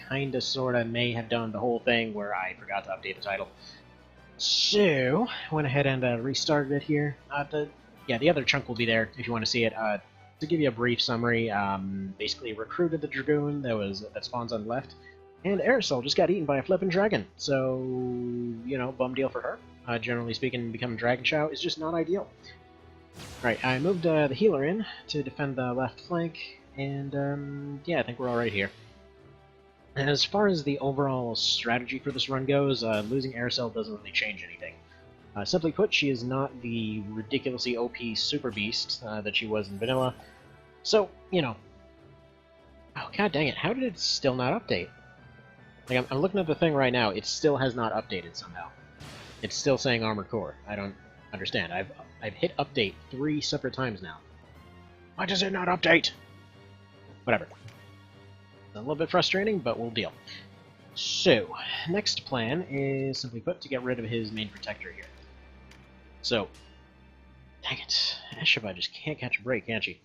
kinda sorta may have done the whole thing where I forgot to update the title. So, went ahead and restarted it here. The other chunk will be there if you want to see it. To give you a brief summary, basically recruited the Dragoon that spawns on the left, and Aerosol just got eaten by a flippin' dragon. So, bum deal for her. Generally speaking, becoming Dragon Chow is just not ideal. Alright, I moved the healer in to defend the left flank, and I think we're alright here. And as far as the overall strategy for this run goes, losing Aerosol doesn't really change anything. Simply put, she is not the ridiculously OP super beast that she was in vanilla. So, oh god dang it, how did it still not update? Like, I'm looking at the thing right now, it still has not updated somehow. It's still saying Armored Core. I don't understand. I've hit update 3 separate times now. Why does it not update? Whatever. A little bit frustrating, but we'll deal. So, next plan is, simply put, to get rid of his main protector here. So, dang it, Ashaba just can't catch a break, can she?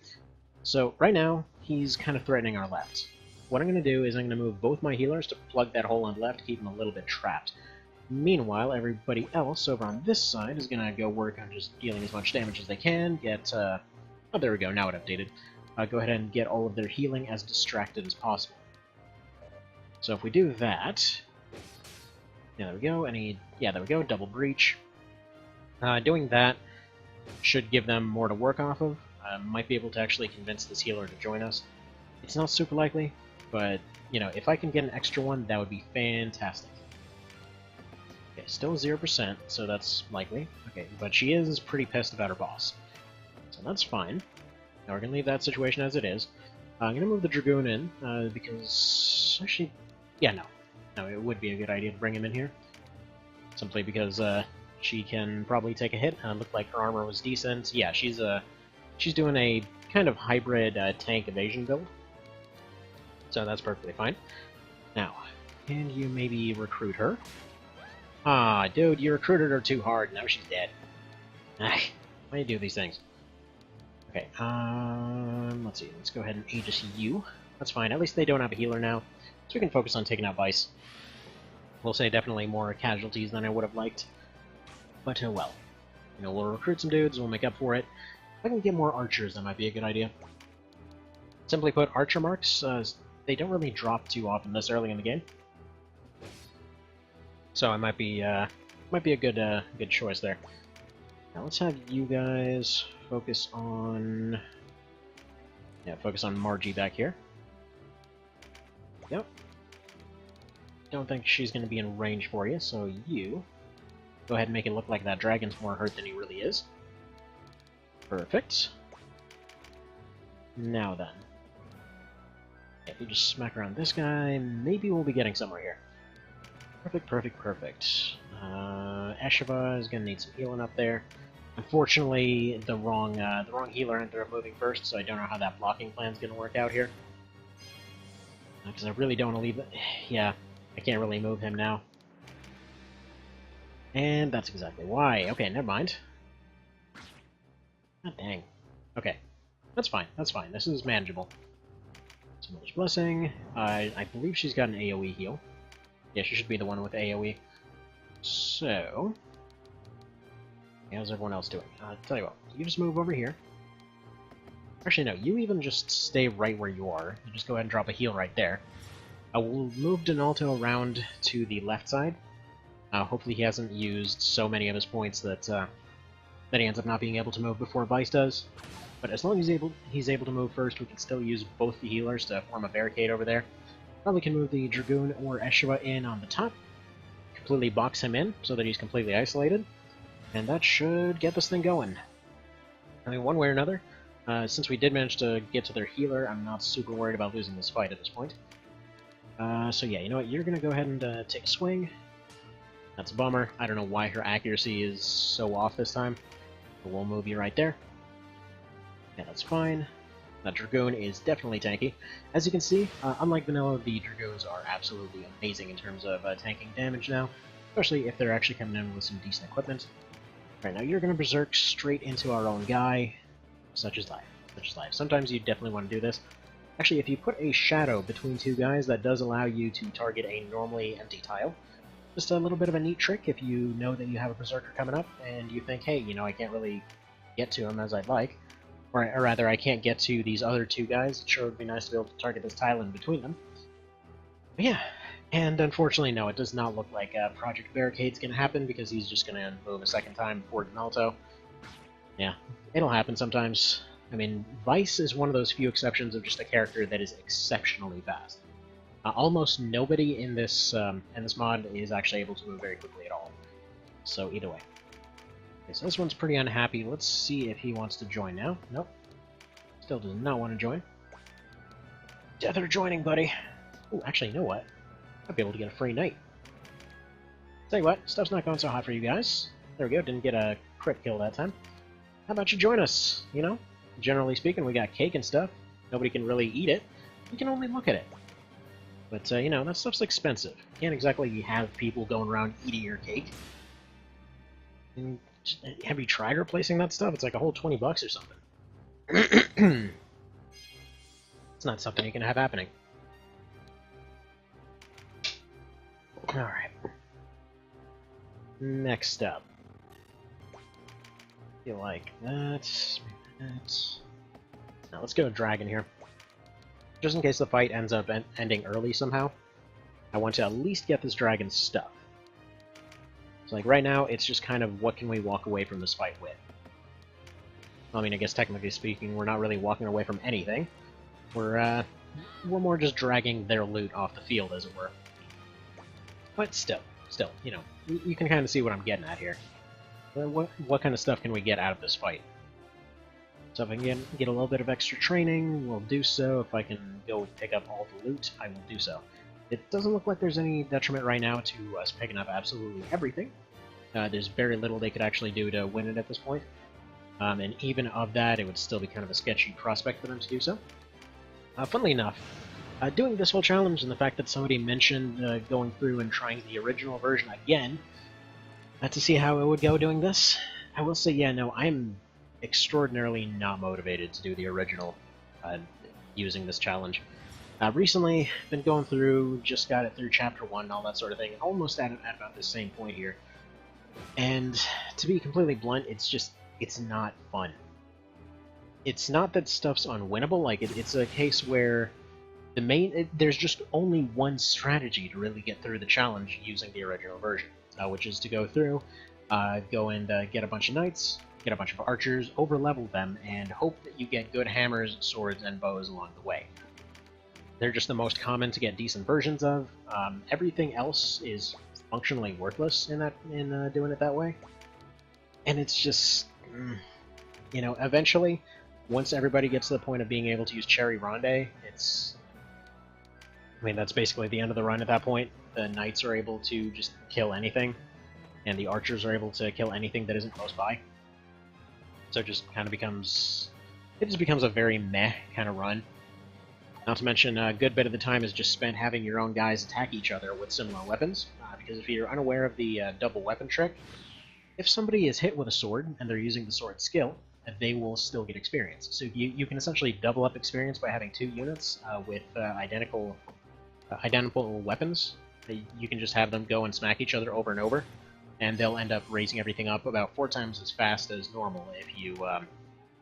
So, right now, he's kind of threatening our left. What I'm going to do is I'm going to move both my healers to plug that hole on the left to keep him a little bit trapped. Meanwhile, everybody else over on this side is going to go work on just dealing as much damage as they can, get, oh, there we go, now it updated. Go ahead and get all of their healing as distracted as possible. So if we do that, there we go, there we go, double breach. Doing that should give them more to work off of. Might be able to actually convince this healer to join us. It's not super likely, but, if I can get an extra one, that would be fantastic. Okay, still 0%, so that's likely. Okay, but she is pretty pissed about her boss. So that's fine. Now we're going to leave that situation as it is. I'm going to move the Dragoon in, because... Actually, no, it would be a good idea to bring him in here. Simply because she can probably take a hit. Looked like her armor was decent. Yeah, she's doing a kind of hybrid tank evasion build. So that's perfectly fine. Now, can you maybe recruit her? Ah, dude, you recruited her too hard. Now she's dead. Why do you do these things? Okay, let's see. Let's go ahead and Aegis you. That's fine. At least they don't have a healer now, so we can focus on taking out Vice. We'll say definitely more casualties than I would have liked. But, well. We'll recruit some dudes, we'll make up for it. If I can get more archers, that might be a good idea. Simply put, archer marks, they don't really drop too often this early in the game. So it might be a good choice there. Now let's have you guys focus on... focus on Margie back here. Yep. Don't think she's going to be in range for you, so you... Go ahead and make it look like that dragon's more hurt than he really is. Perfect. Now then. If we just smack around this guy, maybe we'll be getting somewhere here. Perfect, perfect, perfect. Ashaba is going to need some healing up there. Unfortunately, the wrong healer ended up moving first, so I don't know how that blocking plan is going to work out here. Because I really don't want to leave it. Yeah, I can't really move him now. And that's exactly why. Okay, never mind. God dang. Okay, that's fine. That's fine. This is manageable. Mother's Blessing. I believe she's got an AoE heal. Yeah, she should be the one with AoE. So... how's everyone else doing? Tell you what, you just move over here. Actually, no, you even just stay right where you are. You just go ahead and drop a heal right there. I will move Donalto around to the left side. Hopefully he hasn't used so many of his points that he ends up not being able to move before Vice does. But as long as he's able to move first, we can still use both the healers to form a barricade over there. Probably can move the Dragoon or Eshua in on the top. Completely box him in so that he's completely isolated. And that should get this thing going. I mean, one way or another, since we did manage to get to their healer, I'm not super worried about losing this fight at this point. So yeah, you know what, you're going to go ahead and take a swing. That's a bummer. I don't know why her accuracy is so off this time. But we'll move you right there. Yeah, that's fine. That Dragoon is definitely tanky. As you can see, unlike vanilla, the Dragoons are absolutely amazing in terms of tanking damage now, especially if they're actually coming in with some decent equipment. Right, now you're going to berserk straight into our own guy, such as life. Sometimes you definitely want to do this. Actually, if you put a shadow between two guys, that does allow you to target a normally empty tile. Just a little bit of a neat trick if you know that you have a Berserker coming up, and you think, hey, you know, I can't really get to him as I'd like. Or rather, I can't get to these other two guys. It sure would be nice to be able to target this tile in between them. But yeah, and unfortunately, no, it does not look like Project Barricade's going to happen, because he's just going to move a second time before Denalto. Yeah, it'll happen sometimes. I mean, Vice is one of those few exceptions of just a character that is exceptionally fast. Almost nobody in this mod is actually able to move very quickly at all. So either way. Okay, so this one's pretty unhappy. Let's see if he wants to join now. Nope. Still does not want to join. Death or joining, buddy. Ooh, actually, you know what? I'd be able to get a free night. Tell you what, stuff's not going so hot for you guys. There we go, didn't get a crit kill that time. How about you join us, you know? Generally speaking, we got cake and stuff. Nobody can really eat it. We can only look at it. But, you know, that stuff's expensive. You can't exactly have people going around eating your cake. And have you tried replacing that stuff? It's like a whole 20 bucks or something. It's not something you can have happening. Alright. Next up. Feel like that. Now let's go Dragon here. Just in case the fight ends up ending early somehow, I want to at least get this dragon's stuff. So like right now, it's just kind of what can we walk away from this fight with. I mean, I guess technically speaking, we're not really walking away from anything. We're more just dragging their loot off the field, as it were. But still, you know, you can kind of see what I'm getting at here. What kind of stuff can we get out of this fight? So if I can get a little bit of extra training, we'll do so. If I can go pick up all the loot, I will do so. It doesn't look like there's any detriment right now to us picking up absolutely everything. There's very little they could actually do to win it at this point. And even of that, it would still be kind of a sketchy prospect for them to do so. Funnily enough, doing this whole challenge and the fact that somebody mentioned going through and trying the original version again, to see how it would go doing this, I will say, yeah, no, I'm extraordinarily not motivated to do the original using this challenge. Recently, been going through, just got it through Chapter 1 and all that sort of thing, and almost at about the same point here. And to be completely blunt, it's not fun. It's not that stuff's unwinnable, like, it's a case where there's just only one strategy to really get through the challenge using the original version, which is to go through, go and get a bunch of knights, get a bunch of archers, over-level them, and hope that you get good hammers, swords, and bows along the way. They're just the most common to get decent versions of. Everything else is functionally worthless in doing it that way. And it's just, you know, eventually, once everybody gets to the point of being able to use Cherry Ronde, I mean, that's basically the end of the run at that point. The knights are able to just kill anything, and the archers are able to kill anything that isn't close by. So it just kind of becomes a very meh kind of run. Not to mention, a good bit of the time is just spent having your own guys attack each other with similar weapons, because if you're unaware of the double weapon trick, if somebody is hit with a sword and they're using the sword skill, they will still get experience. So you can essentially double up experience by having two units with identical weapons. You can just have them go and smack each other over and over, and they'll end up raising everything up about 4 times as fast as normal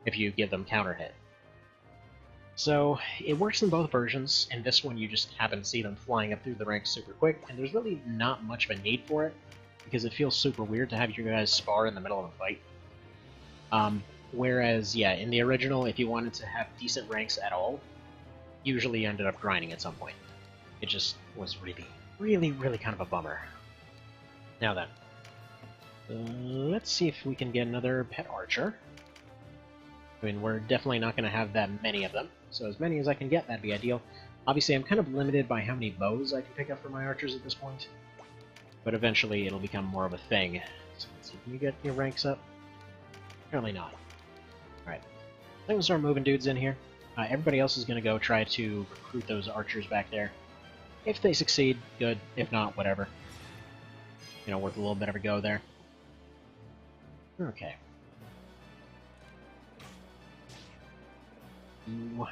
if you give them counter hit. So it works in both versions. In this one, you just happen to see them flying up through the ranks super quick, and there's really not much of a need for it, because it feels super weird to have you guys spar in the middle of a fight. Whereas, yeah, in the original, if you wanted to have decent ranks at all, usually you ended up grinding at some point. It just was really kind of a bummer. Now then, let's see if we can get another pet archer. I mean, we're definitely not going to have that many of them, so as many as I can get, that'd be ideal. Obviously, I'm kind of limited by how many bows I can pick up for my archers at this point, but eventually it'll become more of a thing. So let's see, can you get your ranks up? Apparently not. Alright, I'm going to start moving dudes in here. Everybody else is going to go try to recruit those archers back there. If they succeed, good. If not, whatever. You know, worth a little bit of a go there. Okay. Ooh.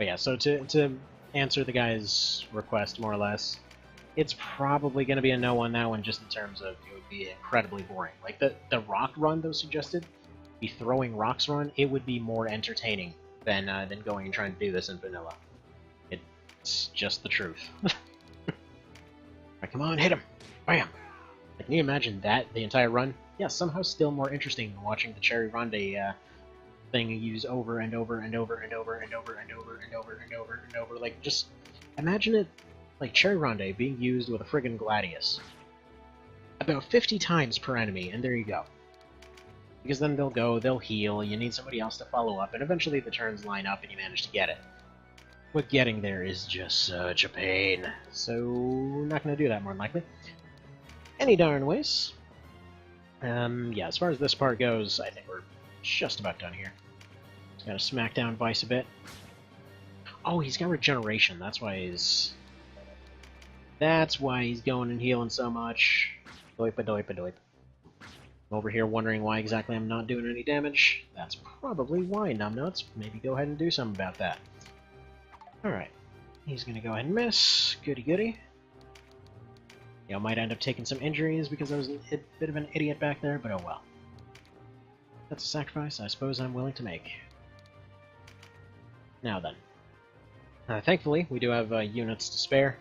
But yeah, so to answer the guy's request, more or less, it's probably going to be a no on that one, just in terms of it would be incredibly boring. Like, the rock run, though, suggested, the throwing rocks run, it would be more entertaining than going and trying to do this in vanilla. It's just the truth. Right, come on, hit him! Bam! Like, can you imagine that, the entire run? Yeah, somehow still more interesting than watching the Cherry Ronde thing use over and over and over and over and over and over and over and over and over. Like, just imagine it, like Cherry Ronde being used with a friggin' Gladius. About 50 times per enemy, and there you go. Because then they'll go, they'll heal, you need somebody else to follow up, and eventually the turns line up and you manage to get it. But getting there is just such a pain, so not going to do that more than likely. Any darn ways. Yeah, as far as this part goes, I think we're just about done here. Just gotta smack down Vice a bit. Oh, he's got regeneration, that's why he's going and healing so much. Doipa doipa doip. Over here wondering why exactly I'm not doing any damage. That's probably why, numbnuts. Maybe go ahead and do something about that. Alright. He's gonna go ahead and miss. Goody goody. Yeah, I might end up taking some injuries because I was a bit of an idiot back there, but oh well. That's a sacrifice I suppose I'm willing to make. Now then. Thankfully, we do have units to spare.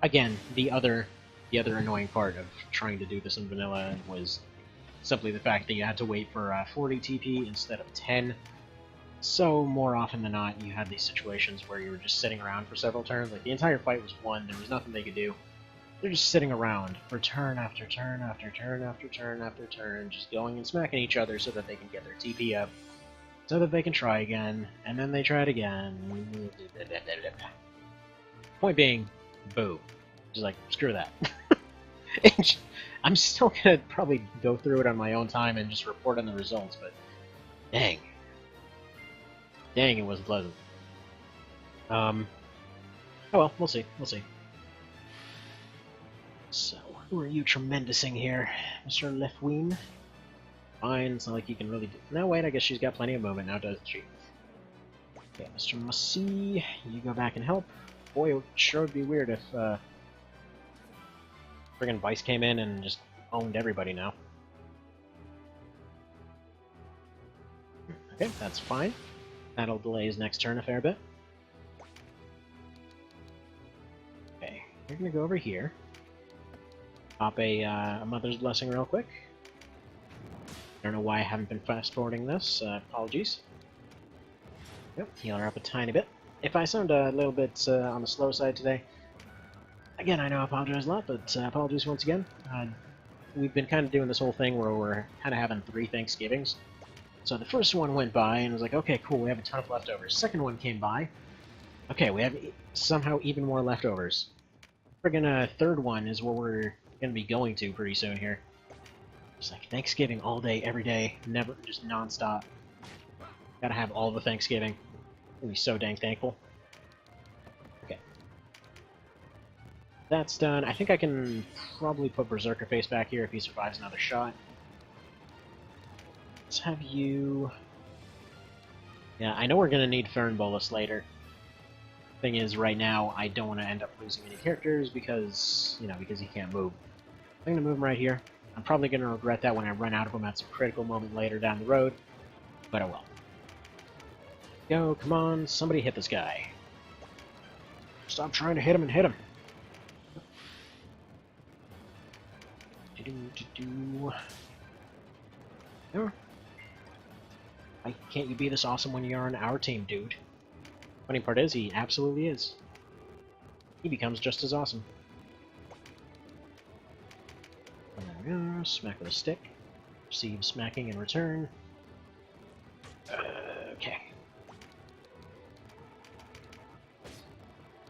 Again, the other annoying part of trying to do this in vanilla was simply the fact that you had to wait for 40 TP instead of 10. So, more often than not, you had these situations where you were just sitting around for several turns. Like, the entire fight was won, there was nothing they could do. They're just sitting around for turn after turn after turn after turn after turn, just going and smacking each other so that they can get their TP up, so that they can try again, and then they try it again. Point being, boo. Just like, screw that. I'm still gonna probably go through it on my own time and just report on the results, but dang. Dang, it wasn't pleasant. Oh well, we'll see, we'll see. So, who are you tremendousing here, Mr. Lefween? Fine, it's not like you can really do... No, wait, I guess she's got plenty of movement now, doesn't she? Okay, Mr. Mussy, you go back and help. Boy, it sure would be weird if, friggin' Vice came in and just owned everybody now. Okay, that's fine. That'll delay his next turn a fair bit. Okay, you're gonna go over here. Pop a Mother's Blessing real quick. I don't know why I haven't been fast-forwarding this. Apologies. Yep, heal her up a tiny bit. If I sound a little bit on the slow side today, again, I know I apologize a lot, but apologies once again. We've been kind of doing this whole thing where we're kind of having 3 Thanksgivings. So the first one went by and was like, okay, cool, we have a ton of leftovers. Second one came by. Okay, we have somehow even more leftovers. Friggin' third one is what we're gonna be going to pretty soon here. Just like Thanksgiving all day, every day, never, just non-stop. Gotta have all the Thanksgiving. Gonna be so dang thankful. Okay. That's done. I think I can probably put Berserker Face back here if he survives another shot. Let's have you... Yeah, I know we're gonna need Fern Bolus later. Thing is, right now, I don't want to end up losing any characters because, you know, because he can't move. I'm gonna move him right here. I'm probably gonna regret that when I run out of him at some critical moment later down the road, but oh well. Go, come on, somebody hit this guy. Stop trying to hit him and hit him. No. Why can't you be this awesome when you're on our team, dude? Funny part is, he absolutely is. He becomes just as awesome. There we go. Smack with a stick. Receive smacking in return. Okay.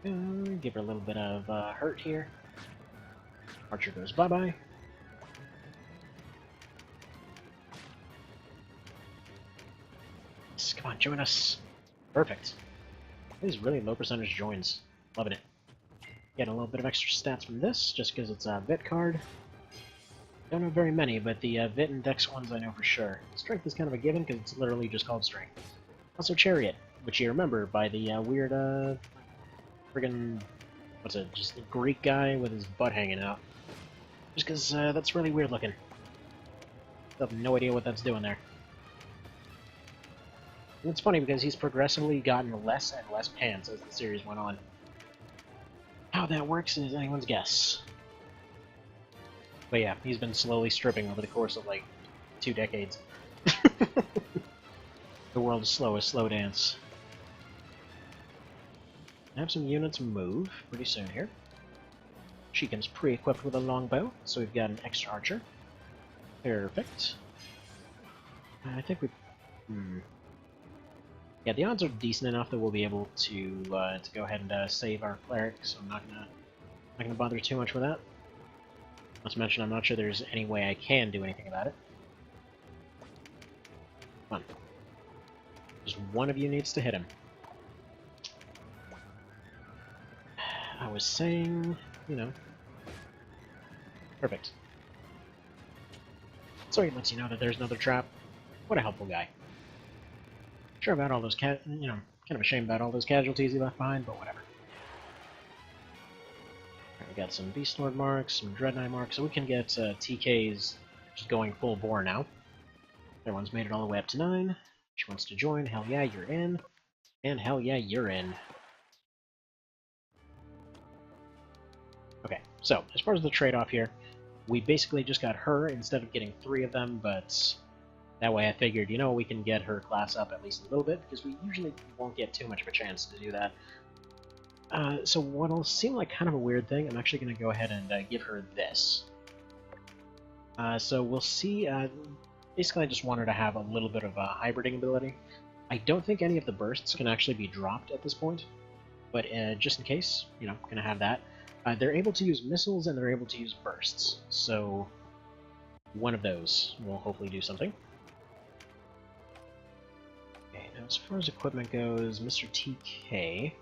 Give her a little bit of hurt here. Archer goes bye-bye. Come on, join us. Perfect. These really low percentage joins. Loving it. Get a little bit of extra stats from this, just because it's a Vit card. Don't know very many, but the Vit and Dex ones I know for sure. Strength is kind of a given, because it's literally just called Strength. Also Chariot. which you remember by the weird, friggin', what's it, just a Greek guy with his butt hanging out. Just because that's really weird looking. I have no idea what that's doing there. And it's funny because he's progressively gotten less and less pants as the series went on. How that works is anyone's guess. But yeah, he's been slowly stripping over the course of like 2 decades. The world's slowest slow dance. I have some units move pretty soon here. Shekin's pre-equipped with a longbow, so we've got an extra archer. Perfect. I think we... Yeah, the odds are decent enough that we'll be able to go ahead and save our cleric, so I'm not gonna bother too much with that. Not to mention, I'm not sure there's any way I can do anything about it. Come on. Just one of you needs to hit him. I was saying, you know... Perfect. So he lets you know that there's another trap. What a helpful guy. Sure about all those kind of ashamed about all those casualties he left behind, but whatever. Right, we got some Beast Lord marks, some Dread Knight marks, so we can get TKs just going full bore now. Everyone's made it all the way up to 9. She wants to join. Hell yeah, you're in. And hell yeah, you're in. Okay, so as far as the trade-off here, we basically just got her instead of getting 3 of them, but that way I figured, you know, we can get her class up at least a little bit, because we usually won't get too much of a chance to do that. So what'll seem like kind of a weird thing, I'm actually going to go ahead and give her this. So we'll see, basically I just want her to have a little bit of a hybriding ability. I don't think any of the bursts can actually be dropped at this point, but just in case, you know, going to have that. They're able to use missiles and they're able to use bursts, so one of those will hopefully do something. Okay, now as far as equipment goes, Mr. TK,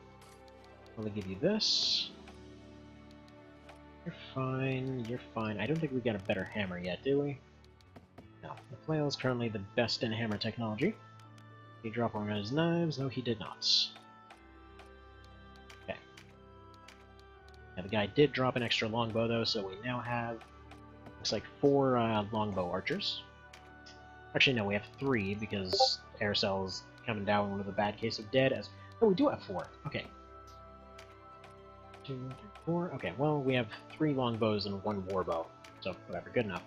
I'm going to give you this. You're fine, you're fine. I don't think we've got a better hammer yet, do we? No, the flail is currently the best in hammer technology. Did he drop one of his knives? No, he did not. Okay. Now the guy did drop an extra longbow though, so we now have, looks like 4 longbow archers. Actually no, we have 3 because Aircell's coming down with a bad case of dead as... Oh, we do have 4. Okay. 2, 3, 4. Okay, well, we have 3 longbows and 1 warbow. So, whatever, good enough.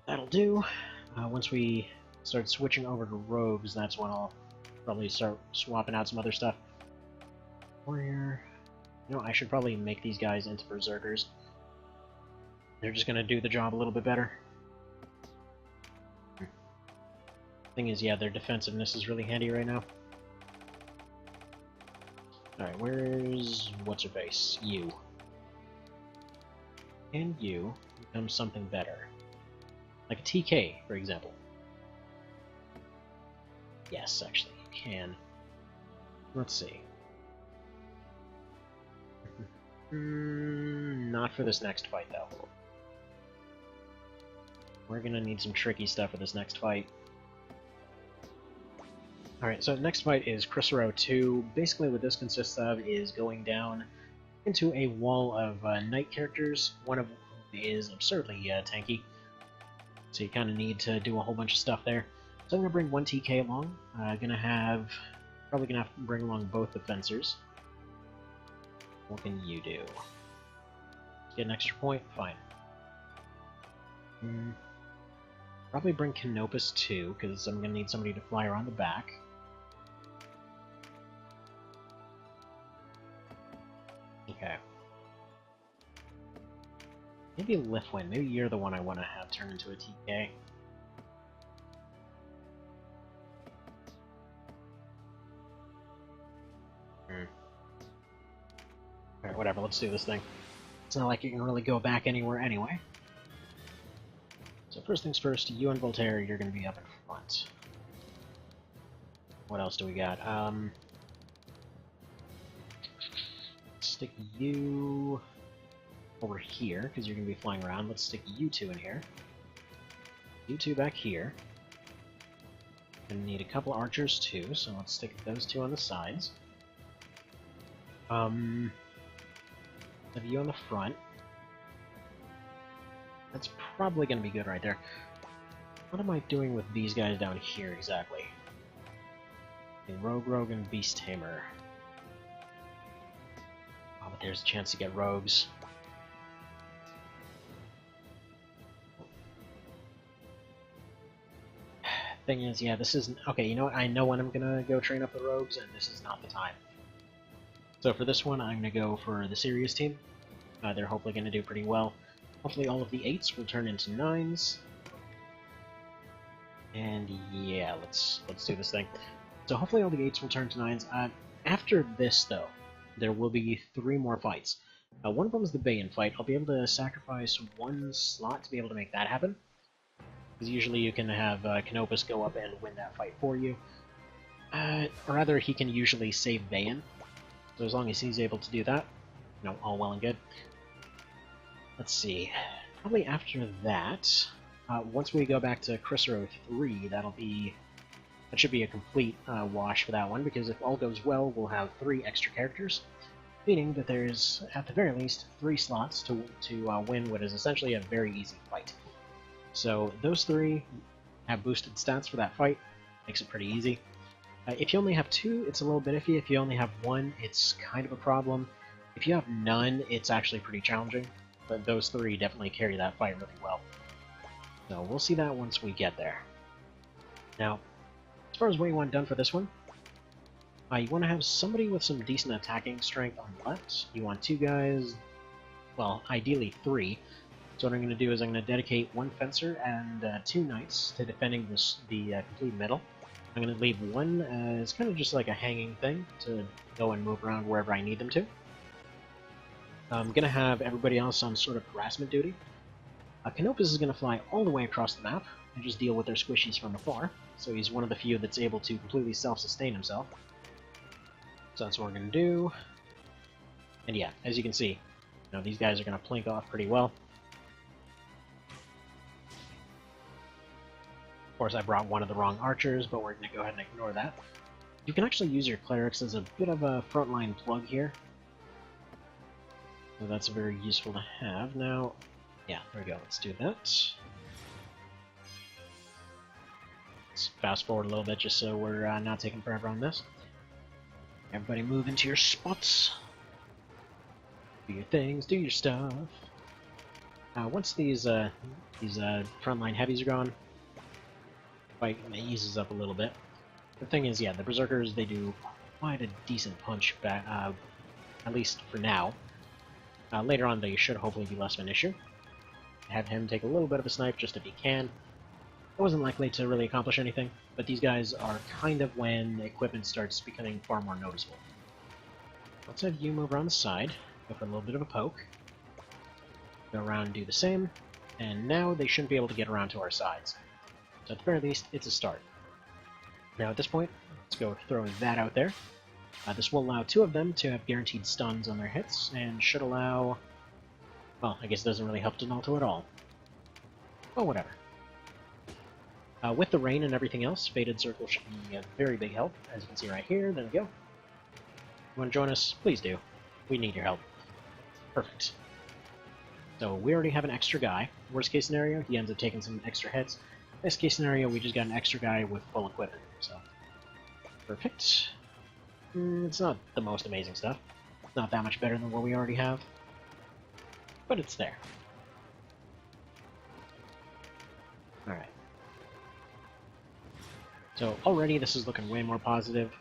That'll do. Once we start switching over to rogues, that's when I'll probably start swapping out some other stuff. Warrior... You know, I should probably make these guys into berserkers. They're just gonna do the job a little bit better. Thing is, yeah, their defensiveness is really handy right now. Alright, where's... what's-her-face? You. And you become something better. Like a TK, for example. Yes, actually, you can. Let's see. Not for this next fight, though. We're gonna need some tricky stuff for this next fight. Alright, so the next fight is Chrysero 2. Basically what this consists of is going down into a wall of knight characters, one of whom is absurdly tanky. So you kind of need to do a whole bunch of stuff there. So I'm going to bring 1 TK along. Probably going to have to bring along both the fencers. What can you do? Get an extra point? Fine. Probably bring Canopus too, because I'm going to need somebody to fly around the back. Okay. Maybe Lifwin. Maybe you're the one I want to have turn into a TK. Alright, whatever, let's do this thing. It's not like you can really go back anywhere anyway. So first things first, you and Voltaire, you're going to be up in front. What else do we got? Stick you over here, because you're going to be flying around. Let's stick you 2 in here. You 2 back here. Gonna need a couple archers too, so let's stick those two on the sides. Have you on the front. That's probably gonna be good right there. What am I doing with these guys down here exactly? Okay, Rogue, and Beast Tamer. Oh, but there's a chance to get rogues. Thing is, yeah, this isn't... Okay, you know what? I know when I'm gonna go train up the rogues, and this is not the time. So for this one, I'm gonna go for the serious team. They're hopefully gonna do pretty well. Hopefully all of the 8s will turn into 9s. And yeah, let's do this thing. So hopefully all the 8s will turn to 9s. After this, though, there will be 3 more fights. One of them is the Bayon fight. I'll be able to sacrifice 1 slot to be able to make that happen. Because usually you can have Canopus go up and win that fight for you. Or rather, he can usually save Bayon. So as long as he's able to do that, you know, all well and good. Let's see. Probably after that, once we go back to Chrysero 3, that should be a complete wash for that one, because if all goes well, we'll have 3 extra characters, meaning that there's, at the very least, 3 slots to win what is essentially a very easy fight. So those 3 have boosted stats for that fight, makes it pretty easy. If you only have 2, it's a little bit iffy. If you only have 1, it's kind of a problem. If you have none, it's actually pretty challenging, but those 3 definitely carry that fight really well. So we'll see that once we get there. Now, as far as what you want done for this one, you want to have somebody with some decent attacking strength on the left. You want 2 guys, well, ideally 3. So what I'm going to do is I'm going to dedicate 1 fencer and 2 knights to defending the complete middle. I'm going to leave 1 as kind of just like a hanging thing to go and move around wherever I need them to. I'm going to have everybody else on sort of harassment duty. Canopus is going to fly all the way across the map and just deal with their squishies from afar, so he's one of the few that's able to completely self-sustain himself. So that's what we're going to do. And yeah, as you can see, you know, these guys are going to plink off pretty well. Of course, I brought one of the wrong archers, but we're going to go ahead and ignore that. You can actually use your clerics as a bit of a frontline plug here. So that's very useful to have. Now, yeah, there we go. Let's do that. Let's fast forward a little bit just so we're not taking forever on this. Everybody move into your spots. Do your things, do your stuff. Once these frontline heavies are gone, fight eases up a little bit. The thing is, yeah, the Berserkers, they do quite a decent punch back, at least for now. Later on, they should hopefully be less of an issue. Have him take a little bit of a snipe just if he can. It wasn't likely to really accomplish anything, but these guys are kind of when the equipment starts becoming far more noticeable. Let's have you move around the side, go for a little bit of a poke, go around and do the same, and now they shouldn't be able to get around to our sides. So at the very least, it's a start. Now at this point, let's go throw that out there. This will allow 2 of them to have guaranteed stuns on their hits, and should allow... Well, I guess it doesn't really help Donalto at all. Oh, whatever. With the rain and everything else, Faded Circle should be a very big help, as you can see right here. There we go. You want to join us? Please do. We need your help. Perfect. So we already have an extra guy. Worst case scenario, he ends up taking some extra hits. Best case scenario, we just got an extra guy with full equipment, so... Perfect. It's not the most amazing stuff. It's not that much better than what we already have. But it's there. Alright. So already this is looking way more positive.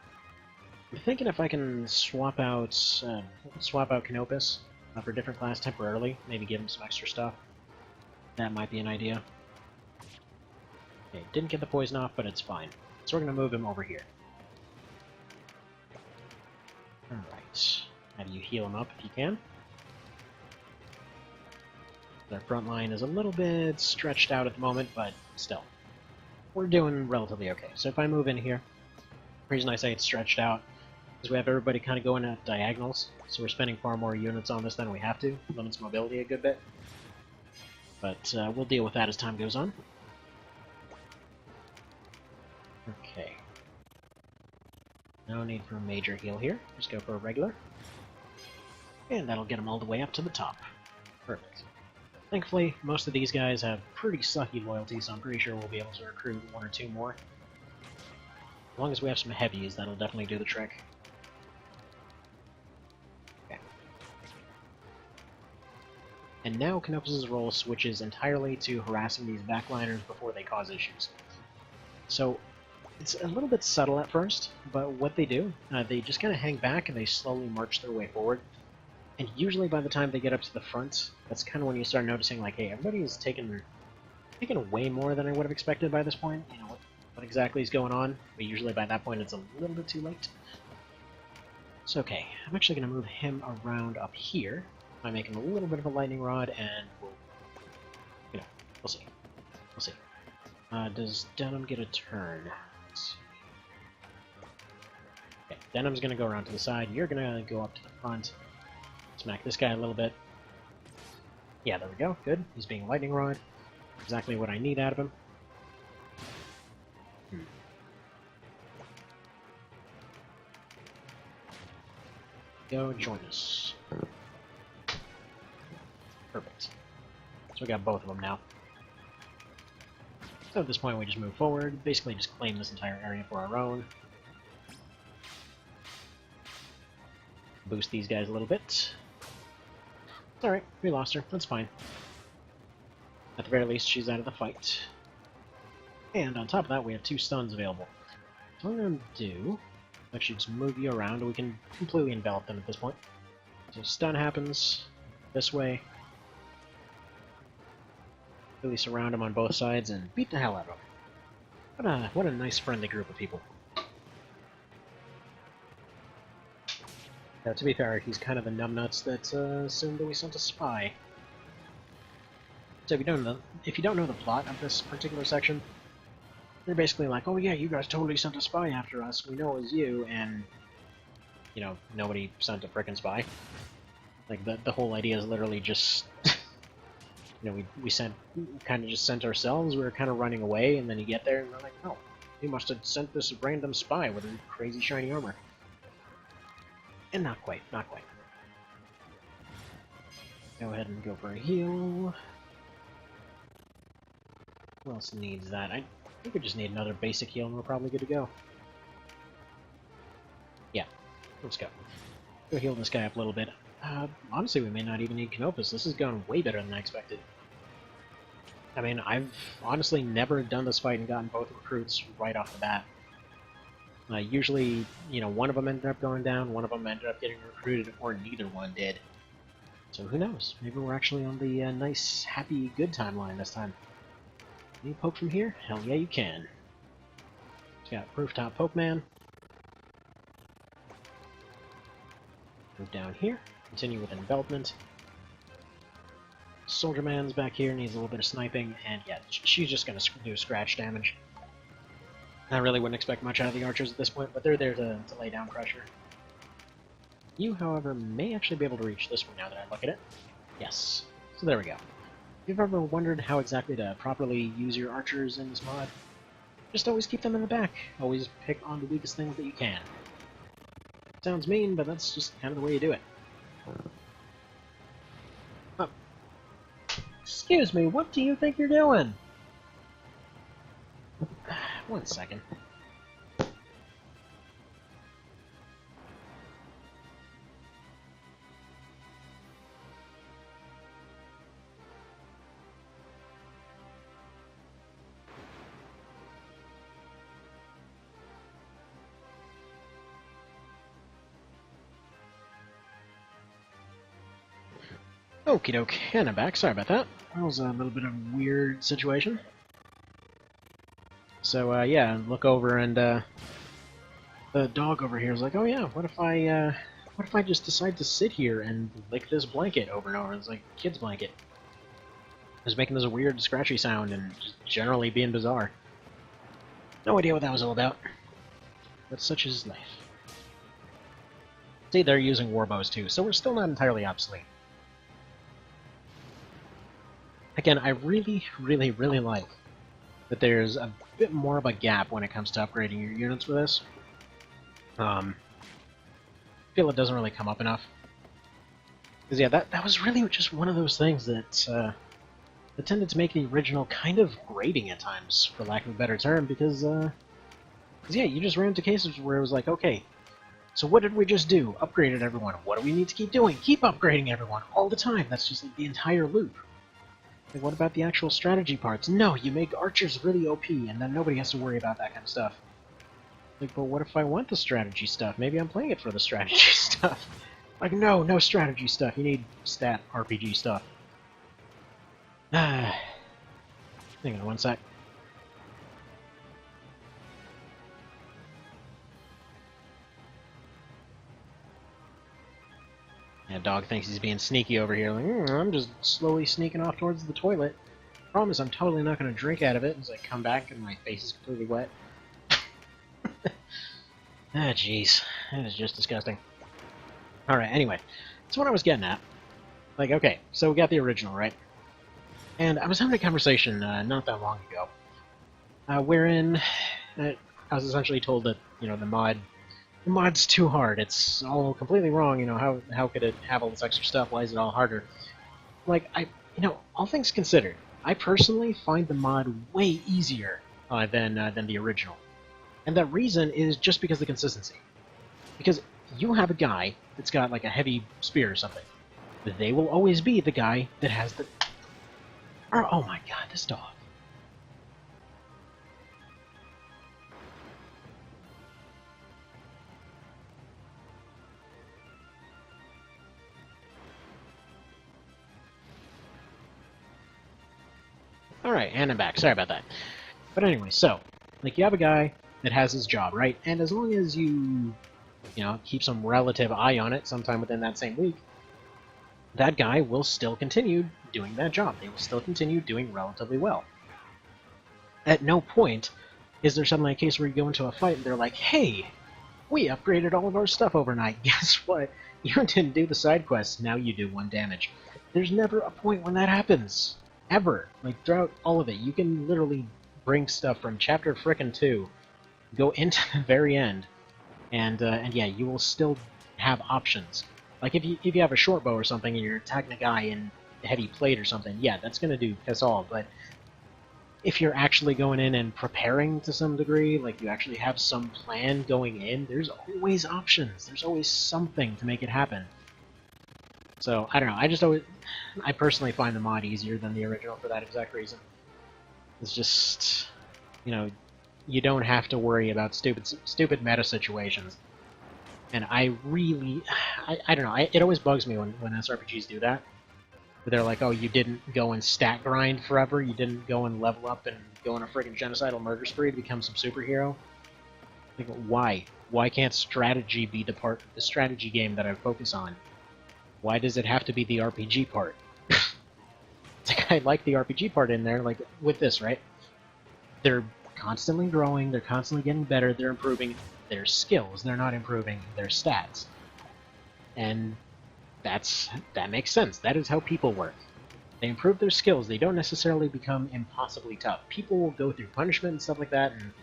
I'm thinking if I can swap out Canopus for a different class temporarily, maybe give him some extra stuff. That might be an idea. Okay, didn't get the poison off, but it's fine. So we're going to move him over here. Alright. Have you heal him up if you can. Their front line is a little bit stretched out at the moment, but still. We're doing relatively okay. So if I move in here, the reason I say it's stretched out is we have everybody kind of going at diagonals, so we're spending far more units on this than we have to. Limits mobility a good bit. But we'll deal with that as time goes on. Okay. No need for a major heal here. Just go for a regular. And that'll get them all the way up to the top. Perfect. Thankfully, most of these guys have pretty sucky loyalty, so I'm pretty sure we'll be able to recruit one or two more. As long as we have some heavies, that'll definitely do the trick. Okay. And now Canopus' role switches entirely to harassing these backliners before they cause issues. So, it's a little bit subtle at first, but what they do, they just kind of hang back and they slowly march their way forward. And usually by the time they get up to the front, that's kind of when you start noticing, like, hey, everybody's taken way more than I would have expected by this point. You know, what exactly is going on? But usually by that point it's a little bit too late. So okay, I'm actually going to move him around up here by making a little bit of a lightning rod, and we'll see. We'll see. Does Denam get a turn? Let's see. Okay, Denam's going to go around to the side. You're going to go up to the front. Smack this guy a little bit. Yeah, there we go. Good. He's being lightning rod. Exactly what I need out of him. Go join us. Perfect. So we got both of them now. So at this point we just move forward, basically just claim this entire area for our own. Boost these guys a little bit. Alright, we lost her. That's fine. At the very least, she's out of the fight. And on top of that, we have 2 stuns available. So what I'm going to do is actually just move you around, and we can completely envelop them at this point. So stun happens this way. Really surround them on both sides and beat the hell out of them. What a nice friendly group of people. Now, to be fair, he's kind of the numbnuts that assumed that we sent a spy. So if you don't know the plot of this particular section, they're basically like, oh yeah, you guys totally sent a spy after us, we know it was you, and, you know, nobody sent a frickin' spy. Like, the whole idea is literally just, you know, we kind of just sent ourselves, we were kind of running away, and then you get there, and they're like, oh, you must have sent this random spy with a crazy shiny armor. And not quite, not quite. Go ahead and go for a heal. Who else needs that? I think we just need another basic heal and we're probably good to go. Yeah, let's go. Go heal this guy up a little bit. Honestly, we may not even need Canopus. This has gone way better than I expected. I mean, I've honestly never done this fight and gotten both recruits right off the bat. Usually, you know, one of them ended up going down, one of them ended up getting recruited, or neither one did. So who knows? Maybe we're actually on the nice, happy, good timeline this time. Can you poke from here? Hell yeah, you can. So got Rooftop Poke Man. Move down here. Continue with envelopment. Soldier Man's back here, needs a little bit of sniping, and yeah, she's just gonna do scratch damage. I really wouldn't expect much out of the archers at this point, but they're there to lay down pressure. You, however, may actually be able to reach this one now that I look at it. Yes. So there we go. If you've ever wondered how exactly to properly use your archers in this mod, just always keep them in the back. Always pick on the weakest things that you can. Sounds mean, but that's just kind of the way you do it. Oh. Excuse me, what do you think you're doing? 1 second. Okie doke, and I'm back. Sorry about that. That was a little bit of a weird situation. So, yeah, look over and, the dog over here is like, oh yeah, what if I just decide to sit here and lick this blanket over and over? It's like a kid's blanket. It's making this weird scratchy sound and just generally being bizarre. No idea what that was all about. But such is life. See, they're using warbows too, so we're still not entirely obsolete. Again, I really, really, really like that there's a bit more of a gap when it comes to upgrading your units with this. I feel it doesn't really come up enough. Because, yeah, that was really just one of those things that tended to make the original kind of grating at times, for lack of a better term, because yeah, you just ran into cases where it was like, okay, so what did we just do? Upgraded everyone. What do we need to keep doing? Keep upgrading everyone all the time. That's just like the entire loop. Like, what about the actual strategy parts? No, you make archers really OP, and then nobody has to worry about that kind of stuff. Like, but what if I want the strategy stuff? Maybe I'm playing it for the strategy stuff. Like, no strategy stuff. You need stat RPG stuff. Hang on one sec. Yeah, dog thinks he's being sneaky over here. Like, I'm just slowly sneaking off towards the toilet. Promise I'm totally not going to drink out of it as I come back and my face is completely wet. Ah, jeez. That is just disgusting. Alright, anyway. That's what I was getting at. Like, okay, so we got the original, right? And I was having a conversation not that long ago, wherein I was essentially told that, you know, the mod's too hard. It's all completely wrong. You know, how could it have all this extra stuff? Why is it all harder? Like, you know, all things considered, I personally find the mod way easier than the original, and that reason is just because of the consistency. Because you have a guy that's got like a heavy spear or something, they will always be the guy that has the. Oh my god, this dog. Alright, and I'm back. Sorry about that. But anyway, so, like, you have a guy that has his job, right? And as long as you know, keep some relative eye on it sometime within that same week, that guy will still continue doing that job. They will still continue doing relatively well. At no point is there suddenly a case where you go into a fight and they're like, hey, we upgraded all of our stuff overnight. Guess what? You didn't do the side quests, now you do 1 damage. There's never a point when that happens. Ever. Like, throughout all of it, you can literally bring stuff from chapter frickin' 2, go into the very end, and yeah, you will still have options. Like, if you have a short bow or something and you're attacking a guy in heavy plate or something, yeah, that's gonna do piss all, but if you're actually going in and preparing to some degree, like you actually have some plan going in, there's always options. There's always something to make it happen. So, I don't know, I personally find the mod easier than the original for that exact reason. It's just, you know, you don't have to worry about stupid meta situations. And I really, I don't know, it always bugs me when SRPGs do that. Where they're like, oh, you didn't go and stat grind forever, you didn't go and level up and go on a friggin' genocidal murder spree to become some superhero. Like, why? Why can't strategy be the strategy game that I focus on? Why does it have to be the RPG part? It's like, I like the RPG part in there, like, with this, right? They're constantly growing, they're constantly getting better, they're improving their skills, they're not improving their stats. And that makes sense. That is how people work. They improve their skills, they don't necessarily become impossibly tough. People will go through punishment and stuff like that, and,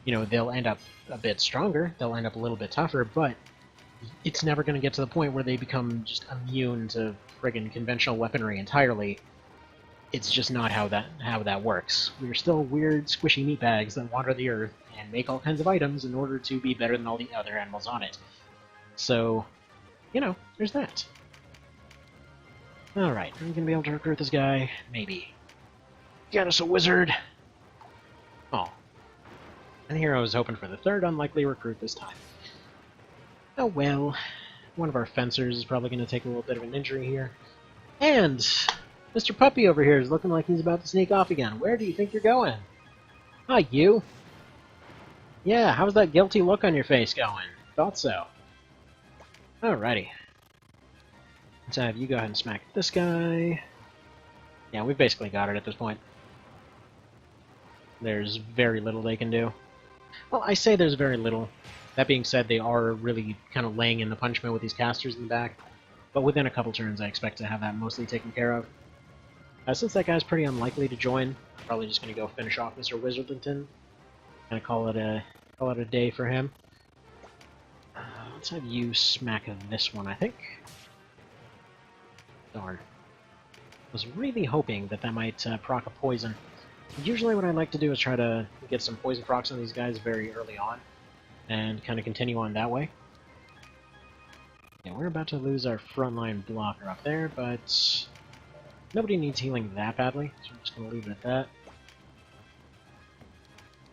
you know, they'll end up a bit stronger, they'll end up a little bit tougher, but it's never going to get to the point where they become just immune to friggin' conventional weaponry entirely. It's just not how that works. We're still weird, squishy meatbags that wander the earth and make all kinds of items in order to be better than all the other animals on it. So, you know, there's that. Alright, are we going to be able to recruit this guy? Maybe. Get us a wizard! Oh. And here I was hoping for the 3rd unlikely recruit this time. Oh well, one of our fencers is probably going to take a little bit of an injury here. And Mr. Puppy over here is looking like he's about to sneak off again. Where do you think you're going? Hi, you! Yeah, how's that guilty look on your face going? Thought so. Alrighty. Let's have you go ahead and smack this guy. Yeah, we've basically got it at this point. There's very little they can do. Well, I say there's very little. That being said, they are really kind of laying in the punishment with these casters in the back, but within a couple turns I expect to have that mostly taken care of. Since that guy's pretty unlikely to join, I'm probably just going to go finish off Mr. Wizardington, and call it a day for him. let's have you smack this one, I think. Darn. Was really hoping that that might proc a poison. Usually what I like to do is try to get some poison procs on these guys very early on, and kind of continue on that way. Yeah, we're about to lose our frontline blocker up there, but nobody needs healing that badly, so I'm just going to leave it at that.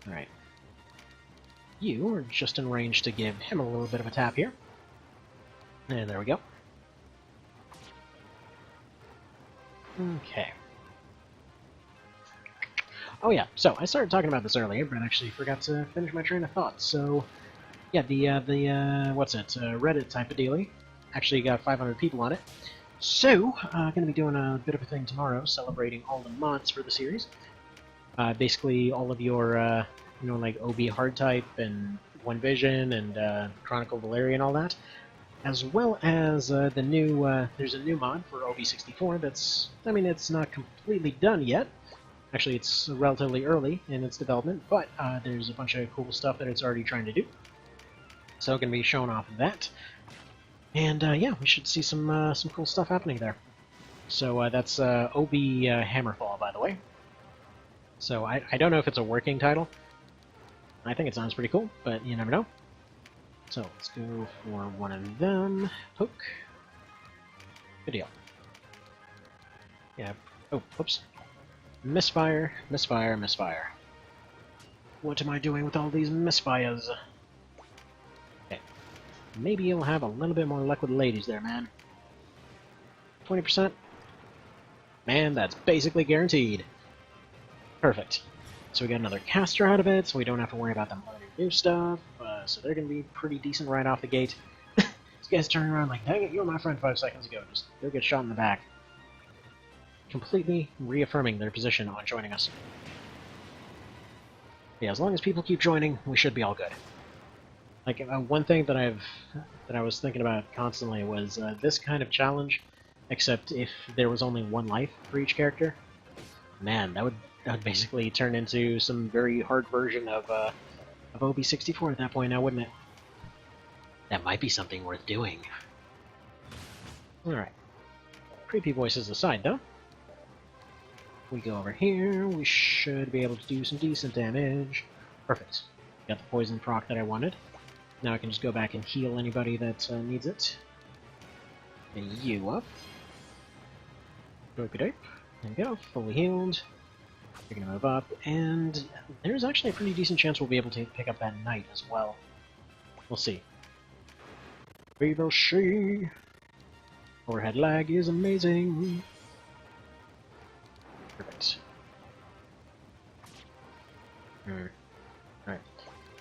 Alright. You are just in range to give him a little bit of a tap here. And there we go. Okay. Oh yeah, so I started talking about this earlier, but I actually forgot to finish my train of thought. So, yeah, Reddit type of dealie actually got 500 people on it. So, gonna be doing a bit of a thing tomorrow, celebrating all the mods for the series. Basically, all of your, you know, like OB Hardtype and One Vision and Chronicle Valeria and all that, as well as the new, there's a new mod for OB64 that's, I mean, it's not completely done yet. Actually, it's relatively early in its development, but there's a bunch of cool stuff that it's already trying to do. So I'm going to be showing off that. And yeah, we should see some cool stuff happening there. So that's OB Hammerfall, by the way. So I don't know if it's a working title. I think it sounds pretty cool, but you never know. So let's go for one of them. Poke. Good deal. Yeah. Oh, whoops. Misfire, misfire, misfire. What am I doing with all these misfires? Okay. Maybe you'll have a little bit more luck with ladies there, man. 20%? Man, that's basically guaranteed. Perfect. So we got another caster out of it, so we don't have to worry about them learning new stuff. So they're going to be pretty decent right off the gate. These guys turn around like, dang it, you were my friend 5 seconds ago. Just go get shot in the back. Completely reaffirming their position on joining us. Yeah, as long as people keep joining, we should be all good. Like, one thing that I was thinking about constantly was this kind of challenge, except if there was only one life for each character. Man, that would basically turn into some very hard version of OB64 at that point now, wouldn't it? That might be something worth doing. Alright. Creepy voices aside, though. If we go over here, we should be able to do some decent damage. Perfect. Got the poison proc that I wanted. Now I can just go back and heal anybody that needs it. And you up. Okey-doke. There we go, fully healed. You're gonna move up, and there's actually a pretty decent chance we'll be able to pick up that knight as well. We'll see. We will see. Overhead lag is amazing. Perfect. Alright.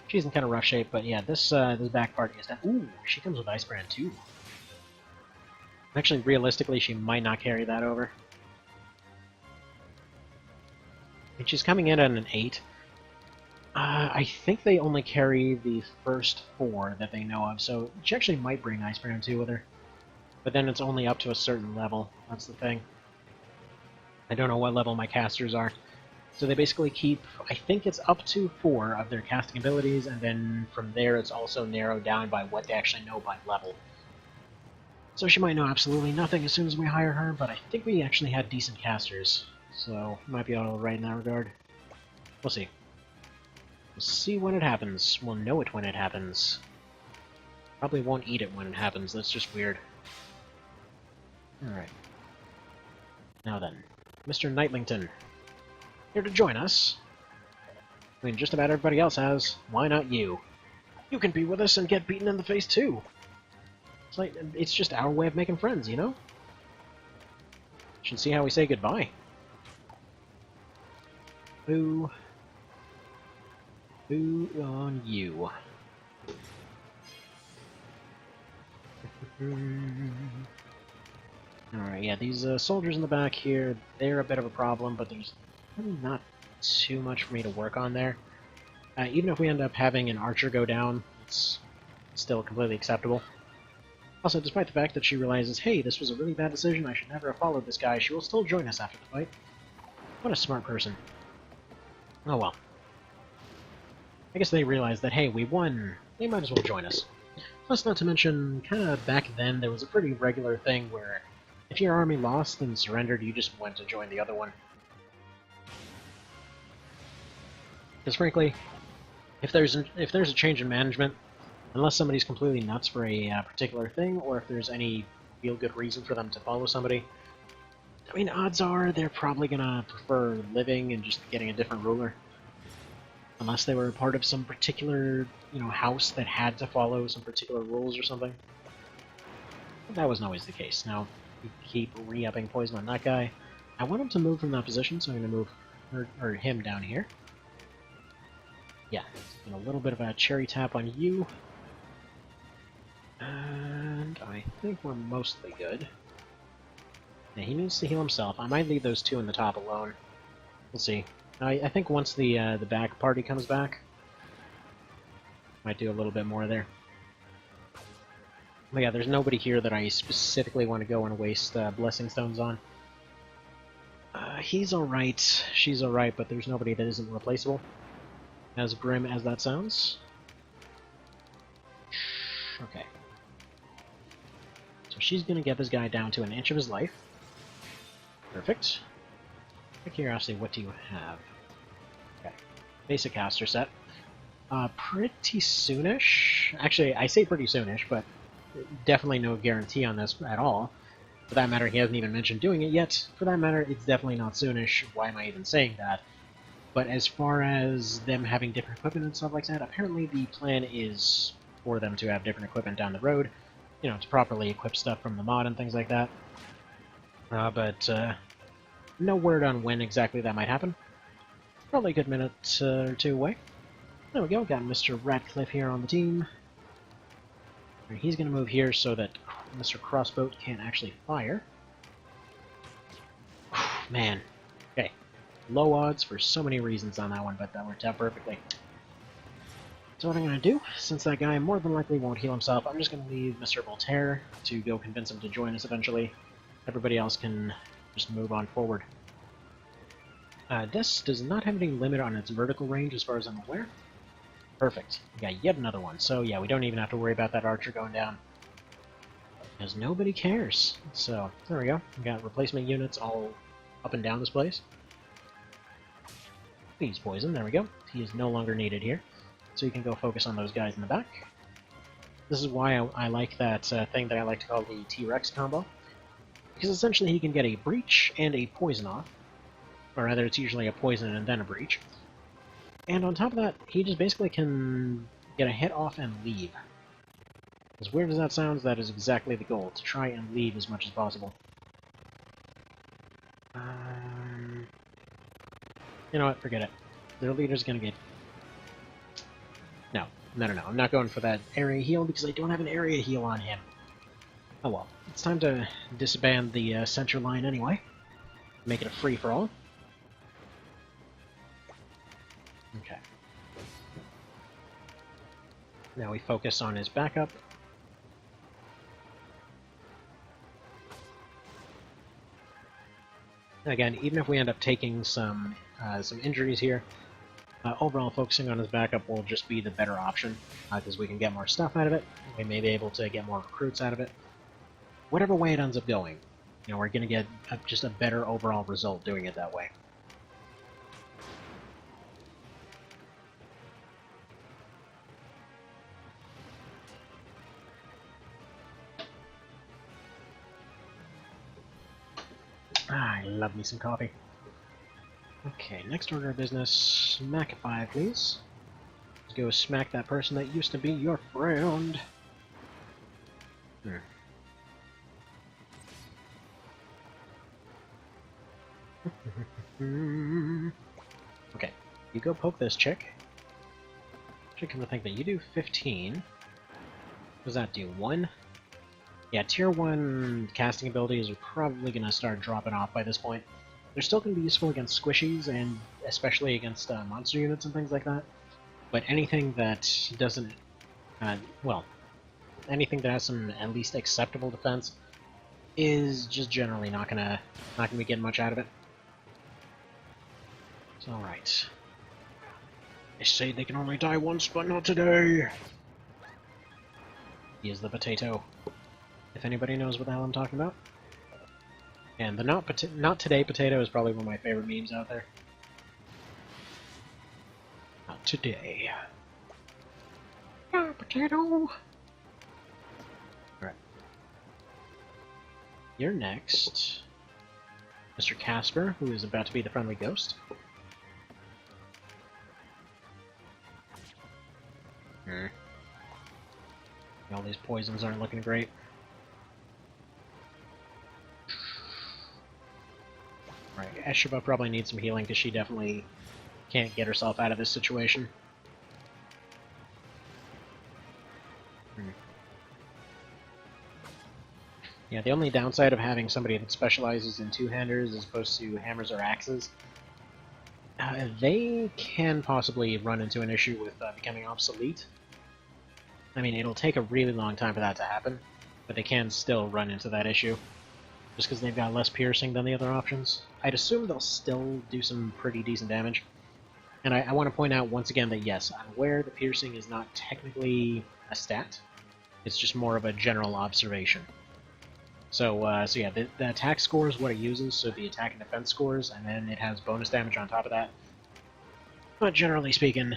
She's in kind of rough shape, but yeah, this back part is done. Ooh, she comes with Ice Brand too. Actually, realistically, she might not carry that over. And she's coming in at an 8. I think they only carry the first 4 that they know of, so she actually might bring Ice Brand 2 with her. But then it's only up to a certain level, that's the thing. I don't know what level my casters are. So they basically keep, I think it's up to 4 of their casting abilities, and then from there it's also narrowed down by what they actually know by level. So she might know absolutely nothing as soon as we hire her, but I think we actually had decent casters. So, might be all right in that regard. We'll see. We'll see when it happens. We'll know it when it happens. Probably won't eat it when it happens, that's just weird. Alright. Now then, Mr. Knightlington. Here to join us. I mean, just about everybody else has. Why not you? You can be with us and get beaten in the face too. It's like, it's just our way of making friends, you know? Should see how we say goodbye. Boo. Boo on you. Alright, yeah, these soldiers in the back here, they're a bit of a problem, but there's really not too much for me to work on there. Even if we end up having an archer go down, it's still completely acceptable. Also, despite the fact that she realizes, hey, this was a really bad decision, I should never have followed this guy, she will still join us after the fight. What a smart person. Oh well. I guess they realized that, hey, we won. They might as well join us. Plus, not to mention, kind of back then, there was a pretty regular thing where if your army lost and surrendered, you just went to join the other one. Because frankly, if there's a change in management, unless somebody's completely nuts for a particular thing, or if there's any real good reason for them to follow somebody, I mean, odds are they're probably gonna prefer living and just getting a different ruler. Unless they were part of some particular, house that had to follow some particular rules or something. But that wasn't always the case. Now, we keep re-upping poison on that guy. I want him to move from that position, so I'm going to move him down here. Yeah, a little bit of a cherry tap on you. And I think we're mostly good. Yeah, he needs to heal himself. I might leave those two in the top alone. We'll see. I think once the back party comes back, might do a little bit more there. But yeah, there's nobody here that I specifically want to go and waste Blessing Stones on. He's alright, she's alright, but there's nobody that isn't replaceable. As grim as that sounds. Okay. So she's going to get this guy down to an inch of his life. Perfect. Out of curiosity, what do you have? Okay. Basic caster set. Pretty soonish. Actually, I say pretty soonish, but definitely no guarantee on this at all. For that matter, he hasn't even mentioned doing it yet. For that matter, it's definitely not soonish. Why am I even saying that? But as far as them having different equipment and stuff like that, apparently the plan is for them to have different equipment down the road. To properly equip stuff from the mod and things like that. But no word on when exactly that might happen. Probably a good minute or two away. There we go, got Mr. Radcliffe here on the team. He's going to move here so that Mr. Crossboat can't actually fire. Man. Okay. Low odds for so many reasons on that one, but that worked out perfectly. So what I'm going to do, since that guy more than likely won't heal himself, I'm just going to leave Mr. Voltaire to go convince him to join us eventually. Everybody else can just move on forward. This does not have any limit on its vertical range as far as I'm aware. Perfect. We got yet another one. So yeah, we don't even have to worry about that archer going down. Because nobody cares. So, there we go. We got replacement units all up and down this place. He's poisoned. There we go. He is no longer needed here. So you can go focus on those guys in the back. This is why I like that thing that I like to call the T-Rex combo. Because essentially he can get a breach and a poison off. Or rather, it's usually a poison and then a breach. And on top of that, he just basically can get a hit off and leave. As weird as that sounds, that is exactly the goal, to try and leave as much as possible. You know what, forget it. Their leader's gonna get... No, I'm not going for that area heal because I don't have an area heal on him. Oh well, it's time to disband the center line anyway. Make it a free-for-all. Okay. Now we focus on his backup. Again, even if we end up taking some injuries here, overall focusing on his backup will just be the better option, because we can get more stuff out of it. We may be able to get more recruits out of it. Whatever way it ends up going, we're going to get just a better overall result doing it that way. I love me some coffee. Okay, next order of business, smack 5, please. Let's go smack that person that used to be your friend. Okay, you go poke this chick. Actually, come to think that you do 15. What does that do? 1? Yeah, tier 1 casting abilities are probably going to start dropping off by this point. They're still going to be useful against squishies, and especially against monster units and things like that. But anything that doesn't... anything that has some at least acceptable defense is just generally not gonna be getting much out of it. It's alright. They say they can only die once, but not today! He is the potato. If anybody knows what the hell I'm talking about. And the not today potato is probably one of my favorite memes out there. Not today. Ah, potato! Alright. You're next. Mr. Casper, who is about to be the friendly ghost. All these poisons aren't looking great. Right, Esheba probably needs some healing because she definitely can't get herself out of this situation. Yeah, the only downside of having somebody that specializes in two-handers as opposed to hammers or axes, they can possibly run into an issue with becoming obsolete. I mean, it'll take a really long time for that to happen, but they can still run into that issue, just because they've got less piercing than the other options. I'd assume they'll still do some pretty decent damage. And I want to point out once again that yes, I'm aware the piercing is not technically a stat, it's just more of a general observation. So yeah, the attack score is what it uses, so the attack and defense scores, and then it has bonus damage on top of that. But generally speaking,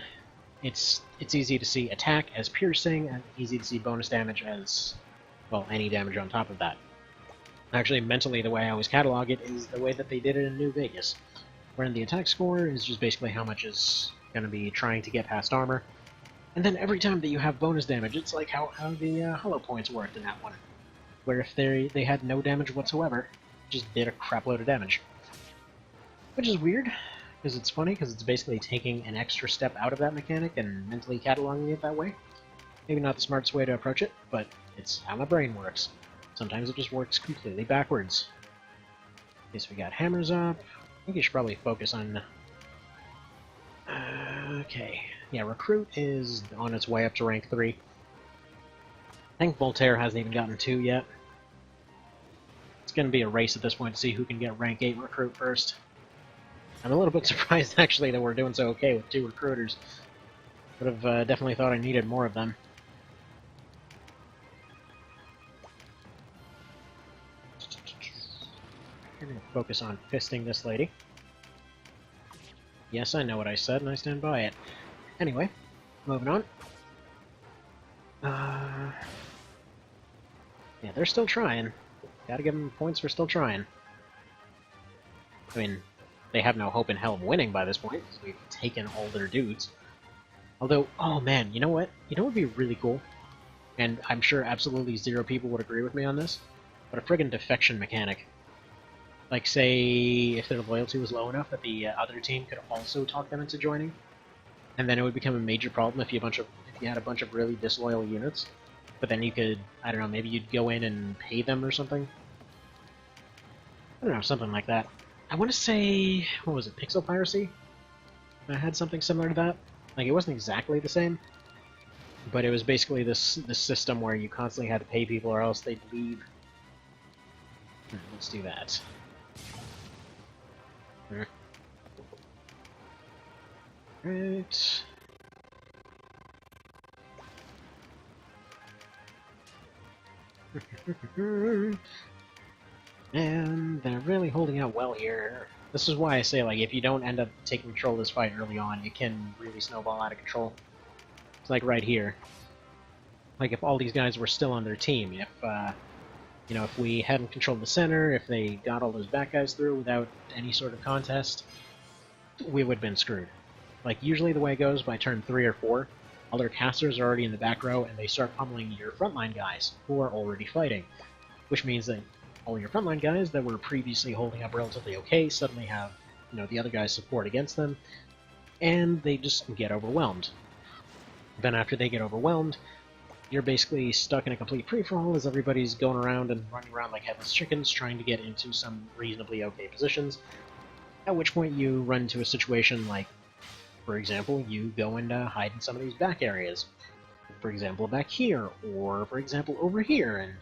it's easy to see attack as piercing, and easy to see bonus damage as, well, any damage on top of that. Actually, mentally, the way I always catalog it is the way that they did it in New Vegas, wherein the attack score is just basically how much is going to be trying to get past armor, and then every time that you have bonus damage, it's like how the hollow points worked in that one, where if they had no damage whatsoever, just did a crapload of damage. Which is weird, because it's funny, because it's basically taking an extra step out of that mechanic and mentally cataloging it that way. Maybe not the smartest way to approach it, but it's how my brain works. Sometimes it just works completely backwards. Okay, so we got hammers up. I think you should probably focus on... okay. Yeah, Recruit is on its way up to rank 3. I think Voltaire hasn't even gotten 2 yet. It's going to be a race at this point to see who can get rank 8 Recruit first. I'm a little bit surprised, actually, that we're doing so okay with 2 recruiters. Would have definitely thought I needed more of them. I'm going to focus on fisting this lady. Yes, I know what I said, and I stand by it. Anyway, moving on. Yeah, they're still trying. Gotta give them points for still trying. I mean, they have no hope in hell of winning by this point, because we've taken all their dudes. Although, oh man, you know what? You know what would be really cool? And I'm sure absolutely 0 people would agree with me on this, but a friggin' defection mechanic. Like, say, if their loyalty was low enough that the other team could also talk them into joining, and then it would become a major problem if you had a bunch of really disloyal units. But then you could, I don't know, maybe you'd go in and pay them or something. I don't know, something like that. I want to say, what was it, Pixel Piracy? I had something similar to that. Like, it wasn't exactly the same, but it was basically this system where you constantly had to pay people or else they'd leave. Let's do that. Right. And they're really holding out well here. This is why I say, like, if you don't end up taking control of this fight early on, it can really snowball out of control. It's like right here. Like, if all these guys were still on their team, if, you know, if we hadn't controlled the center, if they got all those back guys through without any sort of contest, we would have been screwed. Like, usually the way it goes, by turn 3 or 4, all their casters are already in the back row, and they start pummeling your frontline guys, who are already fighting. Which means that all your frontline guys that were previously holding up relatively okay suddenly have, you know, the other guys' support against them, and they just get overwhelmed. Then after they get overwhelmed, you're basically stuck in a complete free-for-all as everybody's going around and running around like headless chickens trying to get into some reasonably okay positions, at which point you run into a situation like, for example, you go and hide in some of these back areas. For example, back here, or for example, over here, and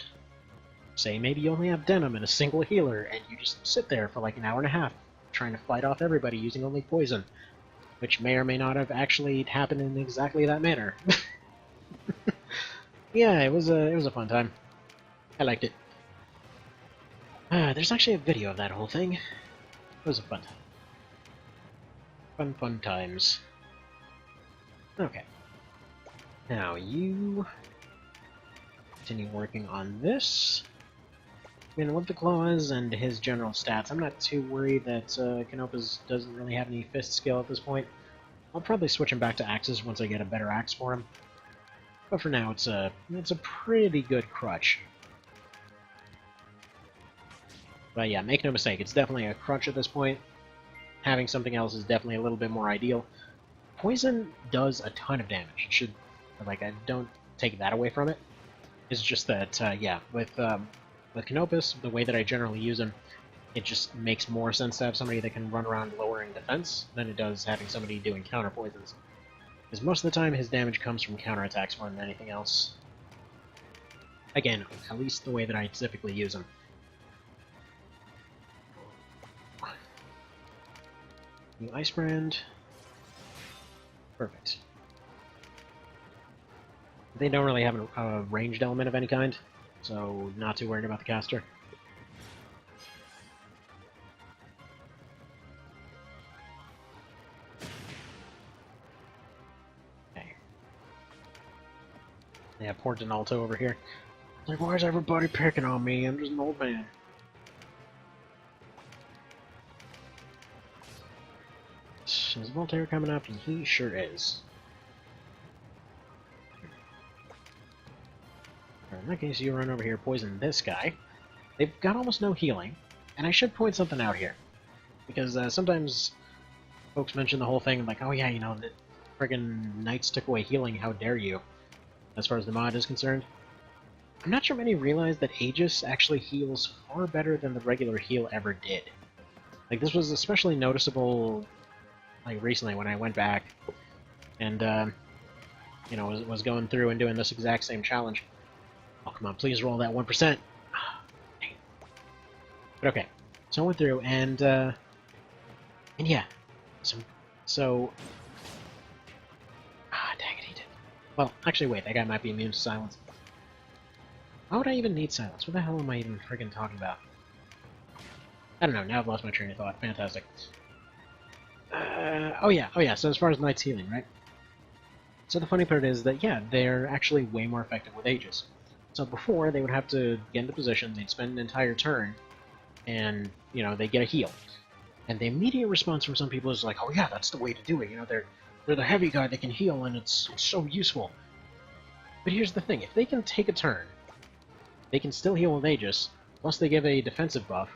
say maybe you only have Denam and a single healer, and you just sit there for like an hour and a half trying to fight off everybody using only poison, which may or may not have actually happened in exactly that manner. Yeah, it was a fun time. I liked it. There's actually a video of that whole thing. It was a fun time. Fun times. Okay. Now you continue working on this. I mean, with the claws and his general stats, I'm not too worried that Canopus doesn't really have any fist skill at this point. I'll probably switch him back to axes once I get a better axe for him. But for now, it's a pretty good crutch. But yeah, make no mistake, it's definitely a crutch at this point. Having something else is definitely a little bit more ideal. Poison does a ton of damage. It should, like, I don't take that away from it. It's just that, yeah, with Canopus, the way that I generally use him, it just makes more sense to have somebody that can run around lowering defense than it does having somebody doing counter poisons. Because most of the time his damage comes from counterattacks more than anything else. Again, at least the way that I typically use him. New Ice Brand. Perfect. They don't really have a ranged element of any kind, so not too worried about the caster. Okay. They have Port Donalto over here. Like, why is everybody picking on me? I'm just an old man. Is Voltaire coming up? He sure is. In that case, you run over here, poison this guy. They've got almost no healing, and I should point something out here. Because sometimes folks mention the whole thing, like, oh yeah, you know, the friggin' knights took away healing, how dare you, as far as the mod is concerned. I'm not sure many realize that Aegis actually heals far better than the regular heal ever did. Like, this was especially noticeable, like, recently when I went back and, you know, was going through and doing this exact same challenge. Oh, come on, please roll that 1%. But okay, so I went through, and yeah, so... dang it, he did. Well, actually, wait, that guy might be immune to silence. Why would I even need silence? What the hell am I even friggin' talking about? I don't know, now I've lost my train of thought. Fantastic. Oh yeah, so as far as Knight's healing, right? So the funny part is that, yeah, they're actually way more effective with Aegis. So before, they would have to get into position, they'd spend an entire turn, and, you know, they get a heal. And the immediate response from some people is like, oh yeah, that's the way to do it, you know, they're the heavy guy that can heal, and it's so useful. But here's the thing, if they can take a turn, they can still heal with Aegis, plus they give a defensive buff,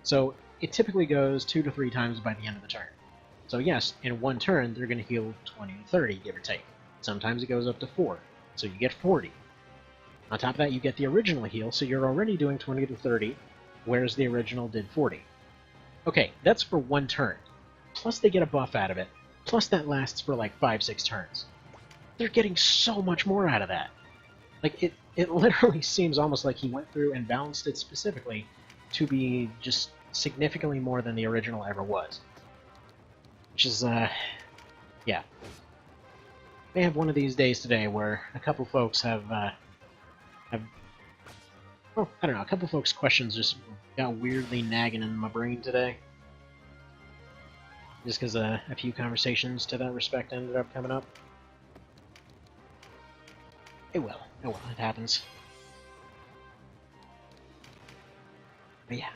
so it typically goes 2 to 3 times by the end of the turn. So yes, in one turn, they're going to heal 20 to 30, give or take. Sometimes it goes up to 4, so you get 40. On top of that, you get the original heal, so you're already doing 20 to 30, whereas the original did 40. Okay, that's for one turn. Plus they get a buff out of it. Plus that lasts for like 5-6 turns. They're getting so much more out of that. Like, it literally seems almost like he went through and balanced it specifically to be just significantly more than the original ever was. Which is, yeah. May have one of these days today where a couple folks have, well, I don't know, a couple folks' questions just got weirdly nagging in my brain today. Just because a few conversations to that respect ended up coming up. It will. Oh well, it happens. But yeah.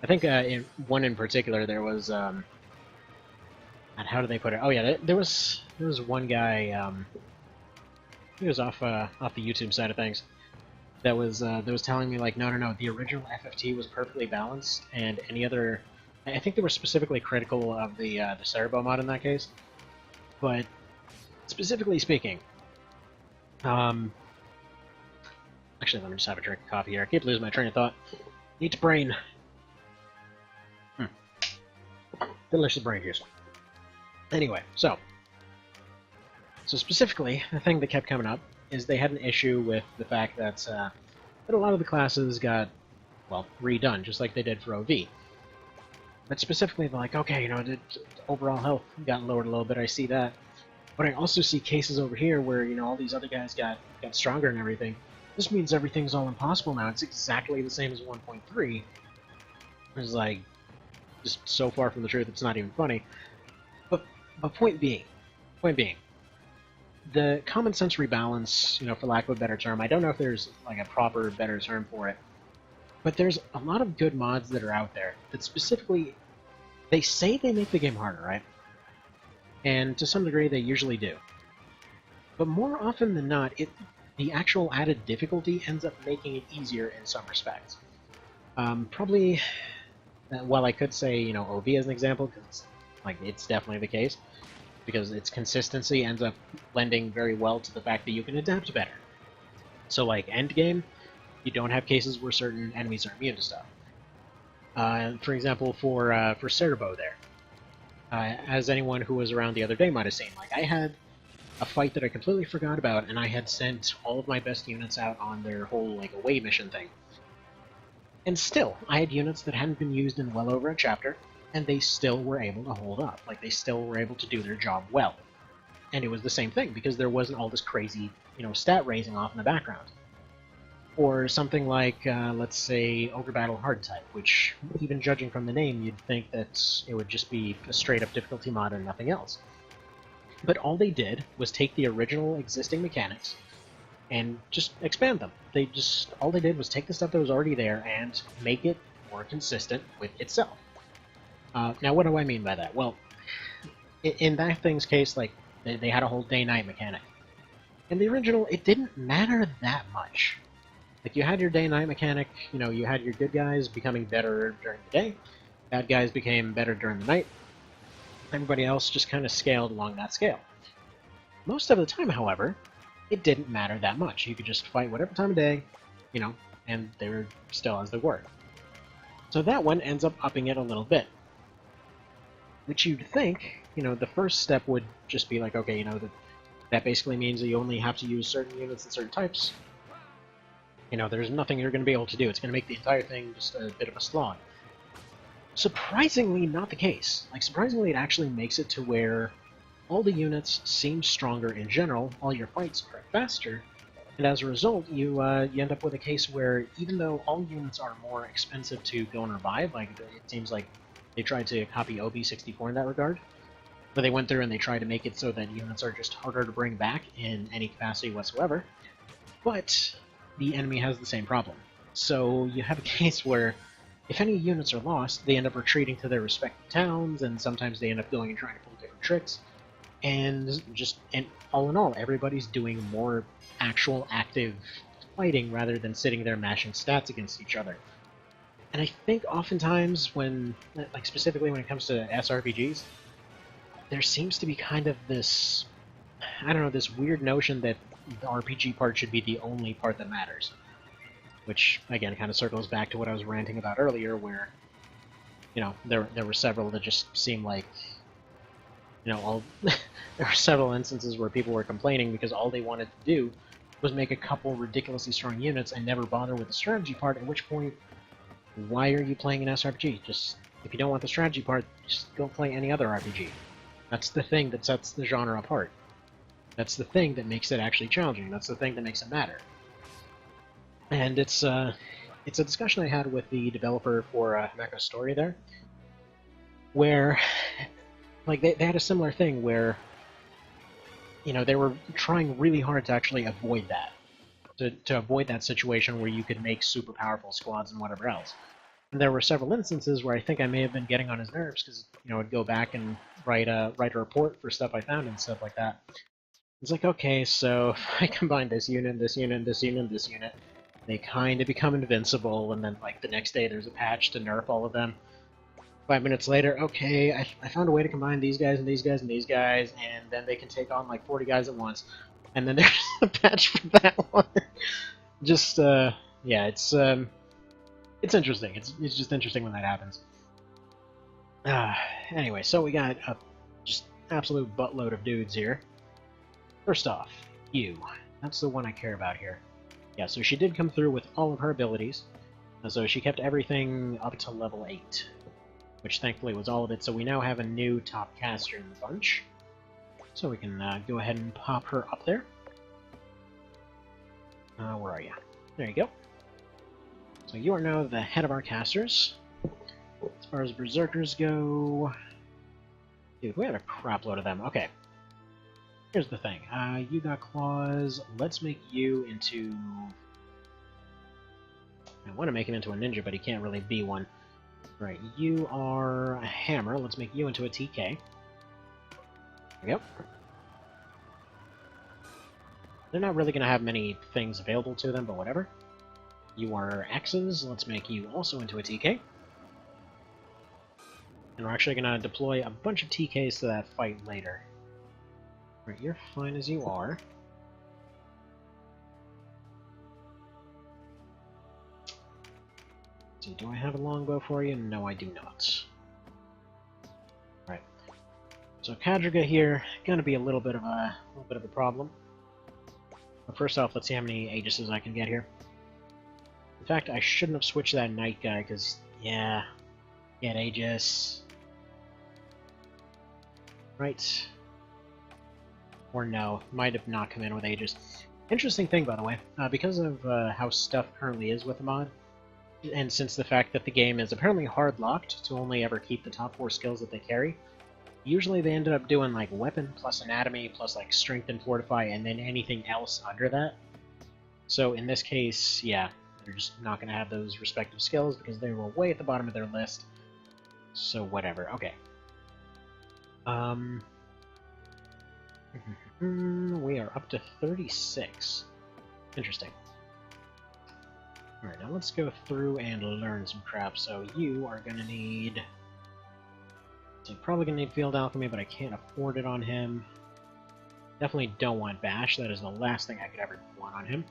I think in one in particular there was, and how do they put it? Oh yeah, there was one guy, he was off the YouTube side of things, that was telling me, like, no, the original FFT was perfectly balanced, and any other, I think they were specifically critical of the Cerebro mod in that case, but specifically speaking, actually, let me just have a drink of coffee here. I keep losing my train of thought. Needs brain. Delicious brain juice. Anyway, so specifically, the thing that kept coming up is they had an issue with the fact that a lot of the classes got, well, redone, just like they did for OV. But specifically, they're like, okay, you know, the overall health got lowered a little bit, I see that. But I also see cases over here where, you know, all these other guys got stronger and everything. This means everything's all impossible now. It's exactly the same as 1.3. It's like, just so far from the truth, it's not even funny. But point being, the common sense rebalance, you know, for lack of a better term, I don't know if there's like a proper better term for it, but there's a lot of good mods that are out there that specifically, they say they make the game harder, right? And to some degree they usually do. But more often than not, the actual added difficulty ends up making it easier in some respects. Probably, well, I could say, you know, OV as an example, because it's definitely the case, because its consistency ends up lending very well to the fact that you can adapt better. So, like, endgame, you don't have cases where certain enemies are immune to stuff. For example, for Cerebro there, as anyone who was around the other day might have seen, like, I had a fight that I completely forgot about, and I had sent all of my best units out on their whole, like, away mission thing. And still, I had units that hadn't been used in well over a chapter, and they still were able to hold up. Like, they still were able to do their job well. And it was the same thing, because there wasn't all this crazy, you know, stat raising off in the background. Or something like, let's say, Ogre Battle Hard type, which, even judging from the name, you'd think that it would just be a straight-up difficulty mod and nothing else. But all they did was take the original existing mechanics and just expand them. All they did was take the stuff that was already there and make it more consistent with itself. Now, what do I mean by that? Well, in that thing's case, like, they had a whole day-night mechanic. In the original, it didn't matter that much. Like, you had your day-night mechanic, you know, you had your good guys becoming better during the day, bad guys became better during the night, everybody else just kind of scaled along that scale. Most of the time, however, it didn't matter that much. You could just fight whatever time of day, you know, and they were still as they were. So that one ends up upping it a little bit. Which you'd think, you know, the first step would just be like, okay, you know, that basically means that you only have to use certain units and certain types. You know, there's nothing you're going to be able to do. It's going to make the entire thing just a bit of a slog. Surprisingly, not the case. Like, surprisingly, it actually makes it to where all the units seem stronger in general, all your fights are faster, and as a result, you end up with a case where even though all units are more expensive to go and revive, like, it seems like they tried to copy OB64 in that regard, but they went through and they tried to make it so that units are just harder to bring back in any capacity whatsoever, but the enemy has the same problem. So you have a case where if any units are lost, they end up retreating to their respective towns, and sometimes they end up going and trying to pull different tricks. And all in all, everybody's doing more actual active fighting rather than sitting there mashing stats against each other. And I think oftentimes when, like specifically when it comes to SRPGs, there seems to be kind of this, I don't know, this weird notion that the RPG part should be the only part that matters. Which, again, kind of circles back to what I was ranting about earlier, where, you know, there were several that just seemed like, you know, there were several instances where people were complaining because all they wanted to do was make a couple ridiculously strong units and never bother with the strategy part, at which point, why are you playing an SRPG? Just, if you don't want the strategy part, just go play any other RPG. That's the thing that sets the genre apart. That's the thing that makes it actually challenging. That's the thing that makes it matter. And it's a discussion I had with the developer for Mecha Story there, where, like, they had a similar thing where, you know, they were trying really hard to actually avoid that. To avoid that situation where you could make super powerful squads and whatever else. And there were several instances where I think I may have been getting on his nerves because, you know, I'd go back and write a report for stuff I found and stuff like that. It's like, okay, so if I combine this unit, this unit, this unit, this unit, they kind of become invincible, and then, like, the next day there's a patch to nerf all of them. 5 minutes later, okay, I found a way to combine these guys and these guys and these guys, and then they can take on, like, 40 guys at once. And then there's a patch for that one. Just, yeah, it's interesting. It's just interesting when that happens. Anyway, so we got a just absolute buttload of dudes here. First off, you. That's the one I care about here. Yeah, so she did come through with all of her abilities. So she kept everything up to level 8. Which thankfully was all of it, so we now have a new top caster in the bunch. So we can go ahead and pop her up there. Where are you? There you go. So you are now the head of our casters. As far as berserkers go... Dude, we have a crap load of them. Okay. Here's the thing. You got claws. Let's make you into... I want to make him into a ninja, but he can't really be one. Right, you are a hammer. Let's make you into a TK. There we go. They're not really going to have many things available to them, but whatever. You are axes. Let's make you also into a TK. And we're actually going to deploy a bunch of TKs to that fight later. Right, you're fine as you are. Let's see, do I have a longbow for you? No, I do not. Right. So Kadriga here, gonna be a little bit of a problem. But first off, let's see how many Aegises I can get here. In fact, I shouldn't have switched that knight guy, because, yeah, get Aegis. Right. Or no, might have not come in with Aegis. Interesting thing, by the way, because of how stuff currently is with the mod, and since the fact that the game is apparently hard-locked to only ever keep the top 4 skills that they carry, usually they ended up doing like weapon plus anatomy plus like strength and fortify and then anything else under that. So in this case, yeah, they're just not going to have those respective skills because they were way at the bottom of their list. So whatever, okay. We are up to 36. Interesting. Alright, now let's go through and learn some crap. So you are going to need... So you're probably going to need Field Alchemy, but I can't afford it on him. Definitely don't want Bash. That is the last thing I could ever want on him. Do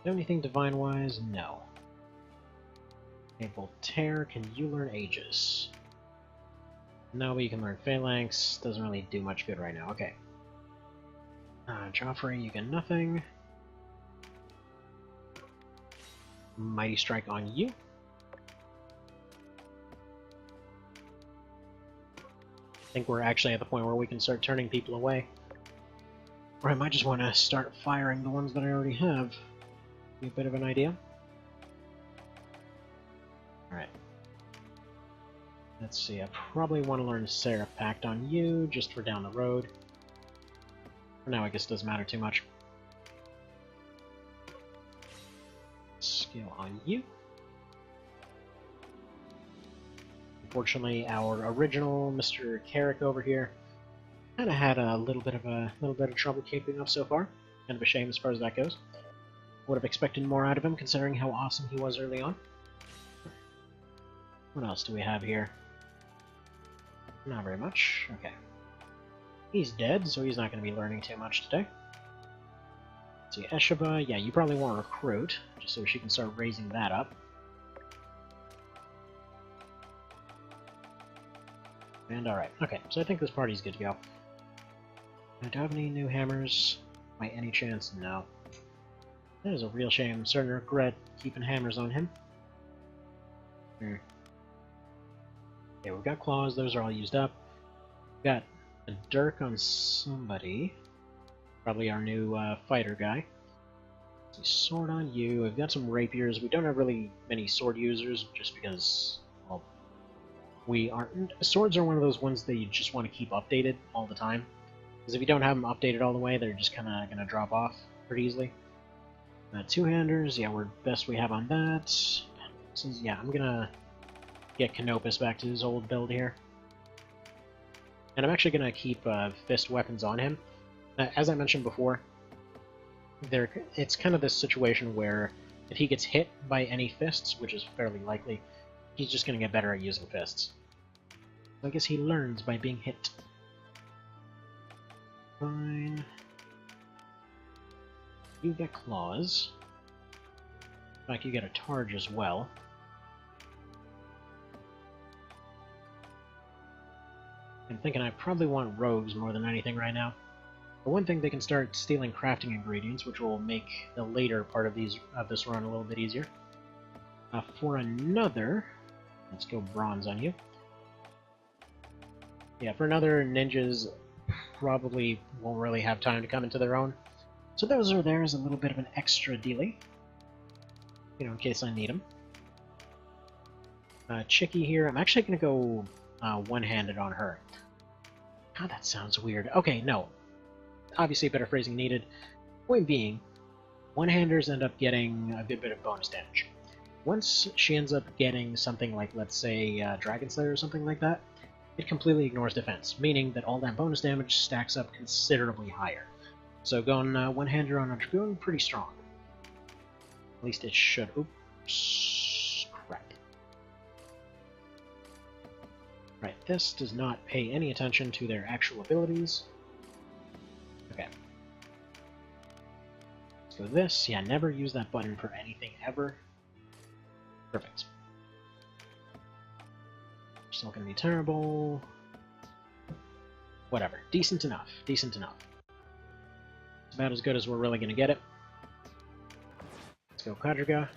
you have anything Divine-wise? No. Okay, Voltaire, can you learn Aegis? No, but you can learn Phalanx. Doesn't really do much good right now. Okay. Joffrey, you get nothing. Mighty Strike on you. I think we're actually at the point where we can start turning people away. Or I might just want to start firing the ones that I already have. Give me a bit of an idea. Alright. Let's see, I probably want to learn Seraph Pact on you, just for down the road. For now, I guess it doesn't matter too much. Skill on you. Unfortunately, our original Mr. Carrick over here kind of had a little bit of trouble keeping up so far. Kind of a shame as far as that goes. Would have expected more out of him, considering how awesome he was early on. What else do we have here? Not very much. Okay. He's dead, so he's not going to be learning too much today. Let's see, Esheba, yeah, you probably want to recruit, just so she can start raising that up. And alright, okay, so I think this party's good to go. Do I have any new hammers? By any chance? No. That is a real shame. I'm starting to regret keeping hammers on him. Okay, we've got claws, those are all used up. We've got a dirk on somebody. Probably our new fighter guy. Sword on you. We've got some rapiers. We don't have really many sword users, just because, well, we aren't. Swords are one of those ones that you just want to keep updated all the time. Because if you don't have them updated all the way, they're just kind of going to drop off pretty easily. Two-handers, yeah, we're best we have on that. So, yeah, I'm going to get Canopus back to his old build here. And I'm actually going to keep fist weapons on him. As I mentioned before, it's kind of this situation where if he gets hit by any fists, which is fairly likely, he's just going to get better at using fists. I guess he learns by being hit. Fine. You get claws. In fact, you get a targe as well. I'm thinking I probably want rogues more than anything right now. For one thing, they can start stealing crafting ingredients, which will make the later part of this run a little bit easier. For another, let's go bronze on you. Yeah, for another, ninjas probably won't really have time to come into their own. So those are there as a little bit of an extra dealie, you know, in case I need them. Chicky here, I'm actually going to go one-handed on her. God, that sounds weird. Okay, no. Obviously, better phrasing needed. Point being, one-handers end up getting a good bit of bonus damage. Once she ends up getting something like, let's say, Dragon Slayer or something like that, it completely ignores defense, meaning that all that bonus damage stacks up considerably higher. So going one-hander on a Dragoon, pretty strong. At least it should. Oops. Crap. Right, this does not pay any attention to their actual abilities. Okay. So this, yeah, never use that button for anything ever. Perfect. Still gonna be terrible. Whatever. Decent enough. Decent enough. It's about as good as we're really gonna get it. Let's go Quadriga.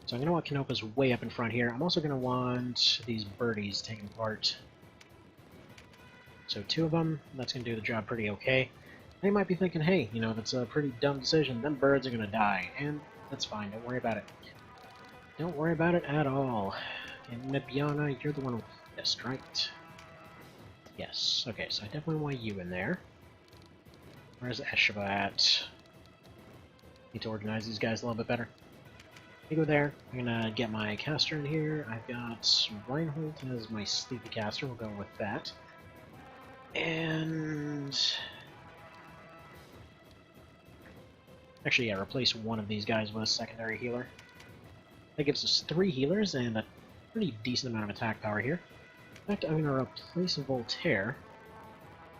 So I'm gonna want Canopa's way up in front here. I'm also gonna want these birdies taking part. So 2 of them, that's gonna do the job pretty okay. And you might be thinking, hey, you know, that's a pretty dumb decision. Them birds are gonna die, and that's fine. Don't worry about it. Don't worry about it at all. And Nibiana, you're the one with this, right? Yes. Okay, so I definitely want you in there. Where's Esheba at? Need to organize these guys a little bit better. You go there. I'm gonna get my caster in here. I've got Reinhold as my sleepy caster. We'll go with that. And actually, yeah, replace one of these guys with a secondary healer. That gives us 3 healers and a pretty decent amount of attack power here. In fact, I'm gonna replace Voltaire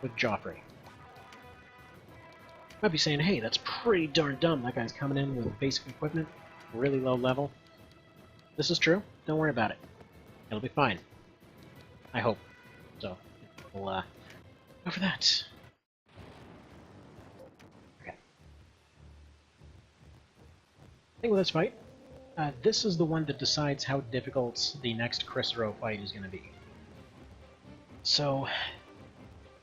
with Joffrey. Might be saying, hey, that's pretty darn dumb. That guy's coming in with basic equipment, really low level. This is true. Don't worry about it. It'll be fine. I hope. So, we'll go for that. Okay. I think with this fight, this is the one that decides how difficult the next Chrysero fight is going to be. So,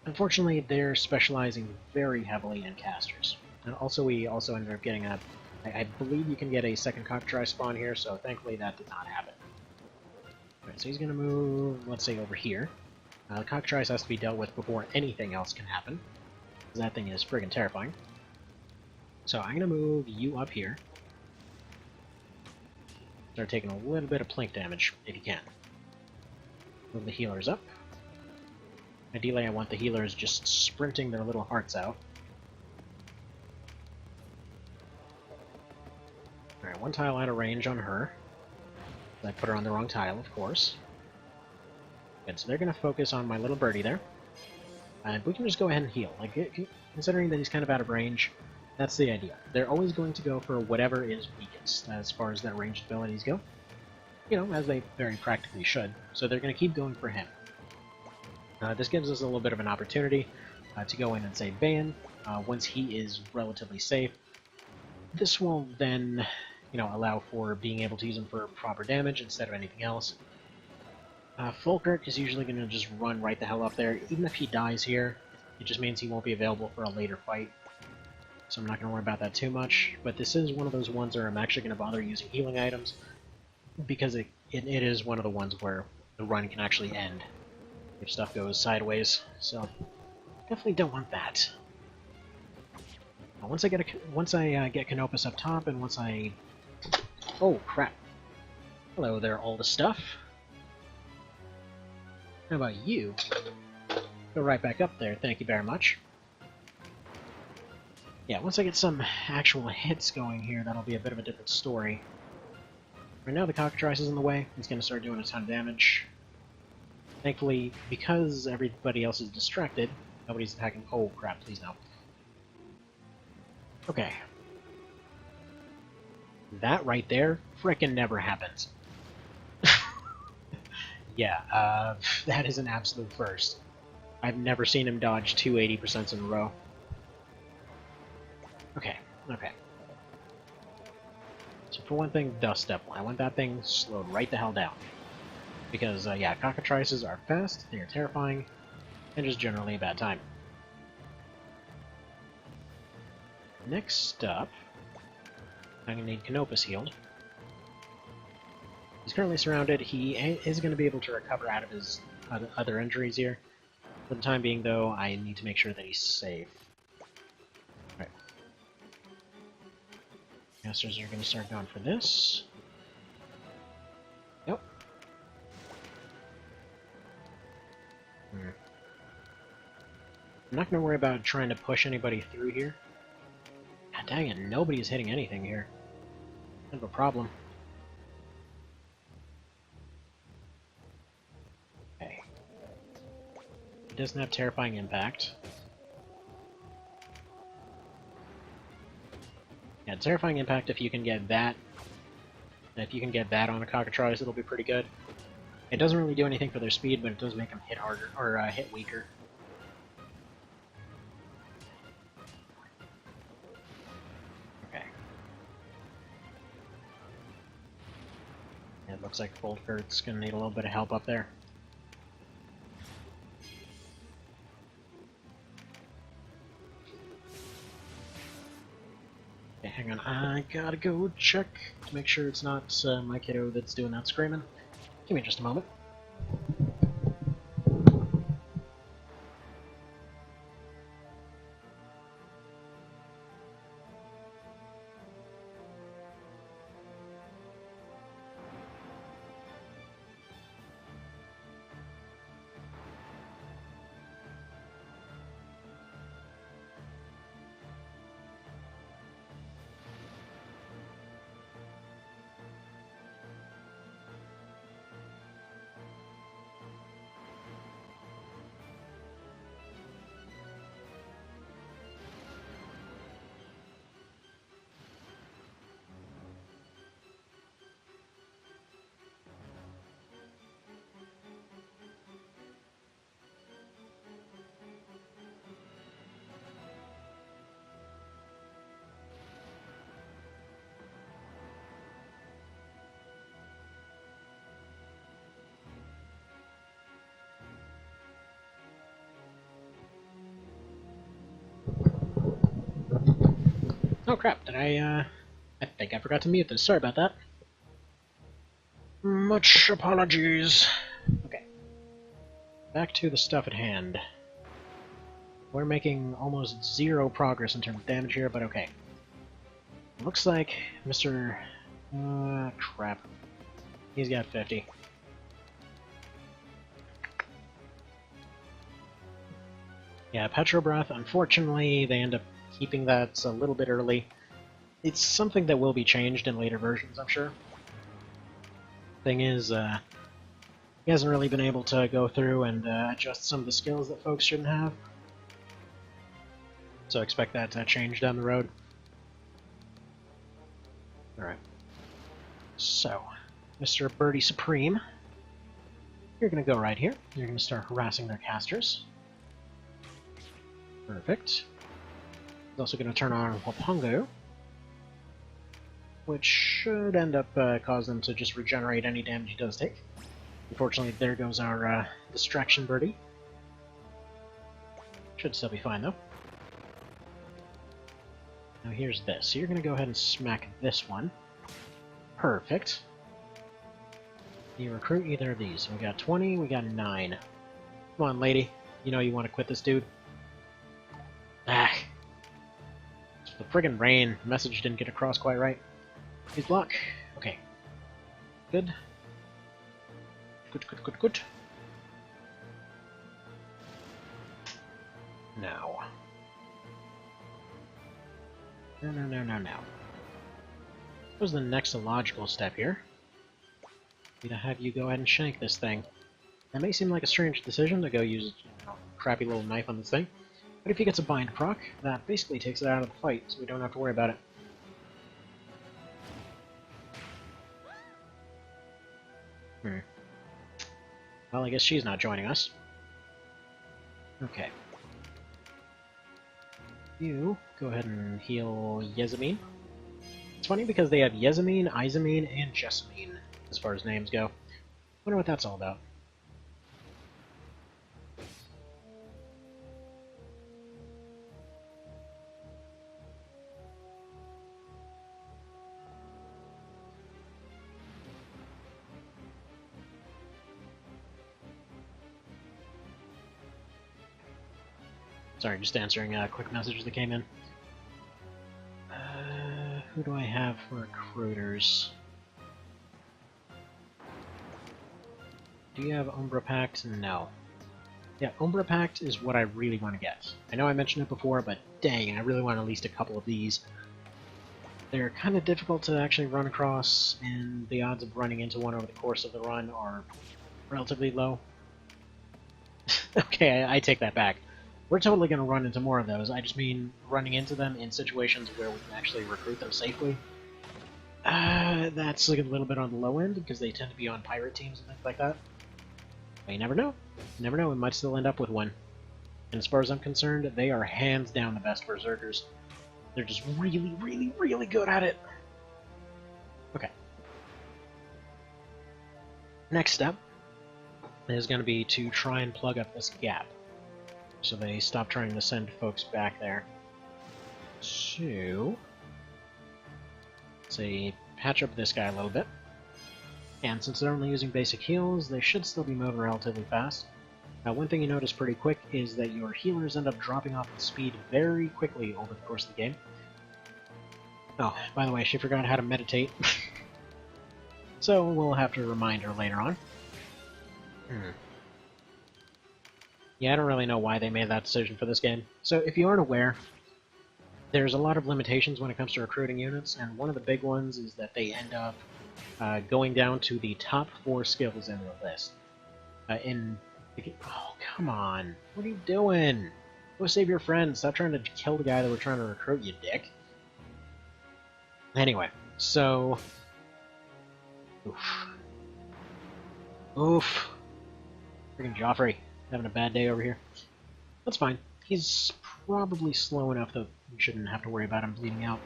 unfortunately, they're specializing very heavily in casters. And also, we also ended up getting a... I believe you can get a second Cockatrice spawn here, so thankfully that did not happen. Alright, so he's going to move, let's say, over here. The Cockatrice has to be dealt with before anything else can happen, because that thing is friggin' terrifying. So I'm going to move you up here. Start taking a little bit of plink damage, if you can. Move the healers up. Ideally, I want the healers just sprinting their little hearts out. Alright, 1 tile out of range on her. I put her on the wrong tile, of course. Good, so they're going to focus on my little birdie there. And we can just go ahead and heal. Like, considering that he's kind of out of range, that's the idea. They're always going to go for whatever is weakest as far as their ranged abilities go. You know, as they very practically should. So they're going to keep going for him. This gives us a little bit of an opportunity to go in and save Bayan once he is relatively safe. This will then, you know, allow for being able to use him for proper damage instead of anything else. Fulkirk is usually going to just run right the hell up there. Even if he dies here, it just means he won't be available for a later fight. So I'm not going to worry about that too much. But this is one of those ones where I'm actually going to bother using healing items, because it is one of the ones where the run can actually end if stuff goes sideways. So definitely don't want that. Now, once I get Canopus up top, and once I... Oh, crap. Hello there, all the stuff. How about you? Go right back up there, thank you very much. Yeah, once I get some actual hits going here, that'll be a bit of a different story. Right now the Cockatrice is in the way, he's going to start doing a ton of damage. Thankfully, because everybody else is distracted, nobody's attacking... Oh crap, please no. Okay. That right there frickin' never happens. Yeah, that is an absolute first. I've never seen him dodge 2 80% in a row. Okay, okay. So for one thing, Dust Devil. I want that thing slowed right the hell down. Because, yeah, Cockatrices are fast, they are terrifying, and just generally a bad time. Next up, I'm going to need Canopus healed. He's currently surrounded. He is going to be able to recover out of his other injuries here. For the time being, though, I need to make sure that he's safe. Right. Casters are going to start going for this. Nope. I'm not going to worry about trying to push anybody through here. God dang it, nobody's hitting anything here. Kind of a problem. Okay. It doesn't have Terrifying Impact. Yeah, Terrifying Impact, if you can get that... If you can get that on a Cockatrice, it'll be pretty good. It doesn't really do anything for their speed, but it does make them hit harder, or hit weaker. Okay. It looks like Voltkurt's gonna need a little bit of help up there. Okay, hang on, I gotta go check to make sure it's not my kiddo that's doing that screaming. Give me just a moment. Oh crap, did I think I forgot to mute this, sorry about that. Much apologies. Okay. Back to the stuff at hand. We're making almost zero progress in terms of damage here, but okay. Looks like Mr... crap. He's got 50. Yeah, Petro Breath, unfortunately, they end up keeping that a little bit early. It's something that will be changed in later versions, I'm sure. Thing is, he hasn't really been able to go through and adjust some of the skills that folks shouldn't have. So expect that to change down the road. Alright. So, Mr. Birdie Supreme, you're going to go right here. You're going to start harassing their casters. Perfect. He's also going to turn on Wapungo, which should end up cause them to just regenerate any damage he does take. Unfortunately, there goes our Distraction Birdie. Should still be fine, though. Now here's this. So you're going to go ahead and smack this one. Perfect. You recruit either of these. So we got 20, we got 9. Come on, lady. You know you want to quit this dude. Ah. It's the friggin' rain. The message didn't get across quite right. Please block. Okay. Good. Good, good, good, good. Now. No. What was the next logical step here? Be to have you go ahead and shank this thing. That may seem like a strange decision to go use a crappy little knife on this thing, but if he gets a bind proc, that basically takes it out of the fight, so we don't have to worry about it. Well, I guess she's not joining us. Okay. You go ahead and heal Yezamine. It's funny because they have Yezamine, Izamine, and Jessamine as far as names go. Wonder what that's all about. Sorry, just answering quick messages that came in. Who do I have for recruiters? Do you have Umbra Pact? No. Yeah, Umbra Pact is what I really want to get. I know I mentioned it before, but dang, I really want at least a couple of these. They're kind of difficult to actually run across, and the odds of running into one over the course of the run are relatively low. Okay, I take that back. We're totally going to run into more of those. I just mean running into them in situations where we can actually recruit them safely. That's like a little bit on the low end, because they tend to be on pirate teams and things like that. But you never know. You never know, we might still end up with one. And as far as I'm concerned, they are hands down the best berserkers. They're just really, really, really good at it. Okay. Next step is going to be to try and plug up this gap, so they stop trying to send folks back there. So, let's say patch up this guy a little bit. And since they're only using basic heals, they should still be moving relatively fast. Now, one thing you notice pretty quick is that your healers end up dropping off in speed very quickly over the course of the game. Oh, by the way, she forgot how to meditate. So we'll have to remind her later on. Yeah, I don't really know why they made that decision for this game. So if you aren't aware, there's a lot of limitations when it comes to recruiting units, and one of the big ones is that they end up going down to the top 4 skills in the list. Oh, come on. What are you doing? Go save your friend. Stop trying to kill the guy that we're trying to recruit, you dick. Anyway, so... Oof. Oof. Freaking Joffrey. Having a bad day over here. That's fine. He's probably slow enough that we shouldn't have to worry about him bleeding out.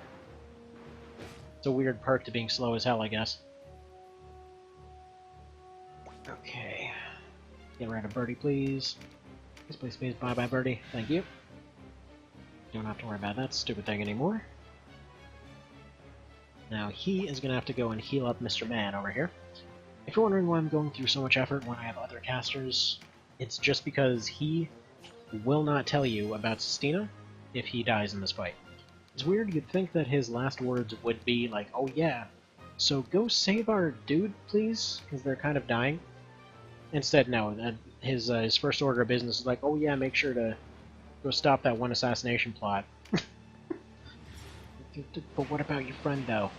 It's a weird perk to being slow as hell, I guess. Okay. Get rid of Birdie, please. Please, please, bye-bye, Birdie. Thank you. Don't have to worry about that stupid thing anymore. Now he is going to have to go and heal up Mr. Man over here. If you're wondering why I'm going through so much effort when I have other casters, it's just because he will not tell you about Sestina if he dies in this fight. It's weird, you'd think that his last words would be like, oh yeah, so go save our dude, please, because they're kind of dying. Instead, no, his first order of business is like, oh yeah, make sure to go stop that one assassination plot. But what about your friend, though?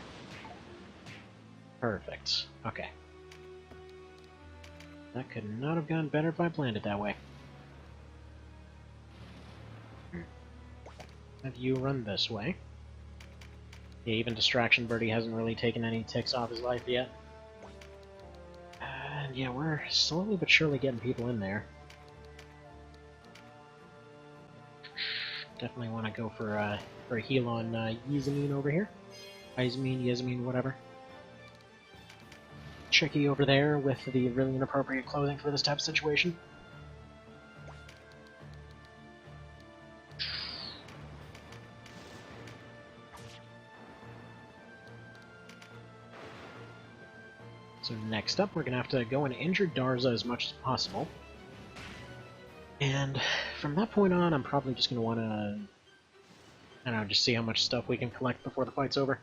Perfect. Okay. That could not have gone better if I planned it that way. Have you run this way? Yeah, even Distraction Birdie hasn't really taken any ticks off his life yet. And yeah, we're slowly but surely getting people in there. Definitely want to go for a heal on Yasmin over here. Yasmin, whatever. Chicky over there with the really inappropriate clothing for this type of situation. So next up, we're going to have to go and injure Darza as much as possible. And from that point on, I'm probably just going to want to, I don't know, just see how much stuff we can collect before the fight's over.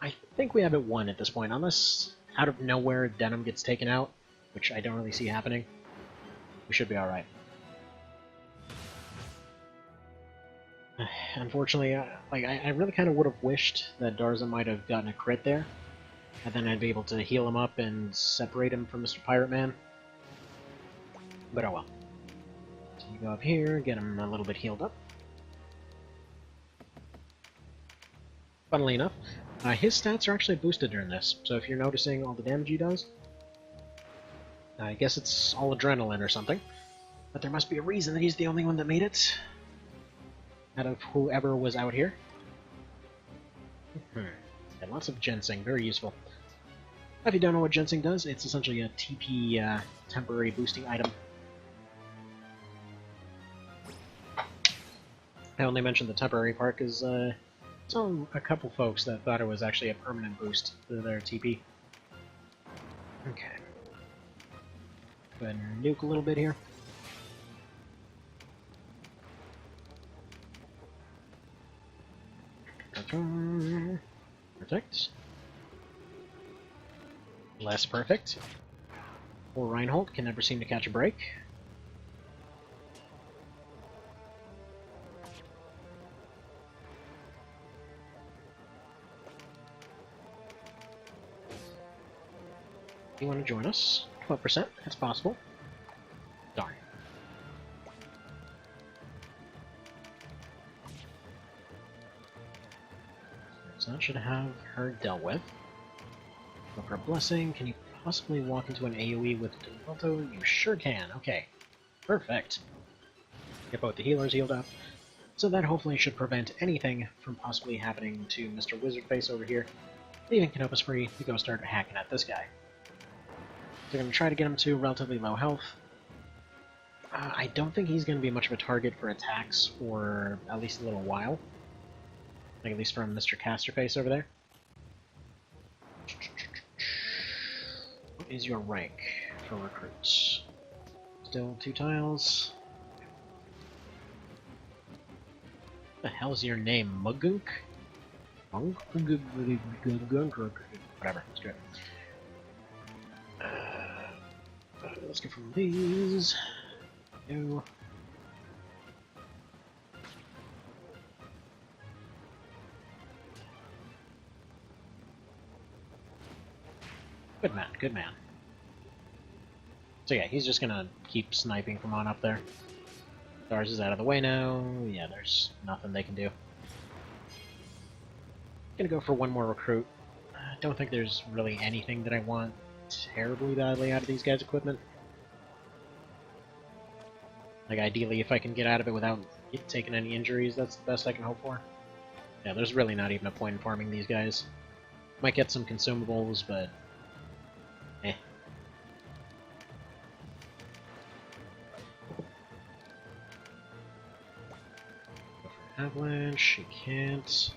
I think we have it won at this point, unless out of nowhere Denam gets taken out, which I don't really see happening. We should be alright. Unfortunately, I really kind of would have wished that Darza might have gotten a crit there, and then I'd be able to heal him up and separate him from Mr. Pirate Man. But oh well. So you go up here, get him a little bit healed up. Funnily enough, his stats are actually boosted during this, so if you're noticing all the damage he does, I guess it's all adrenaline or something. But there must be a reason that he's the only one that made it out of whoever was out here. And lots of ginseng, very useful. If you don't know what ginseng does, it's essentially a TP temporary boosting item. I only mentioned the temporary part because saw a couple folks that thought it was actually a permanent boost to their TP. Okay. Go ahead and nuke a little bit here. Perfect. Less perfect. Poor Reinhold can never seem to catch a break. You want to join us? 12%, that's possible. Darn. So that should have her dealt with. Go for a blessing. Can you possibly walk into an AoE with Delvelto? You sure can. Okay. Perfect. Get both the healers healed up. So that hopefully should prevent anything from possibly happening to Mr. Wizardface over here. Leaving Canopus free to go start hacking at this guy. So I'm going to try to get him to relatively low health. I don't think he's going to be much of a target for attacks for at least a little while. Like at least from Mr. Casterface over there. What is your rank for recruits? Still 2 tiles. What the hell is your name? Mugunk? Whatever, let's do it. Let's go from these. Go. Good man, good man. So yeah, he's just gonna keep sniping from on up there. Stars is out of the way now. Yeah, there's nothing they can do. Gonna go for one more recruit. I don't think there's really anything that I want terribly badly out of these guys' equipment. Like, ideally, if I can get out of it without taking any injuries, that's the best I can hope for. Yeah, there's really not even a point in farming these guys. Might get some consumables, but... eh. Go for Avalanche, she can't.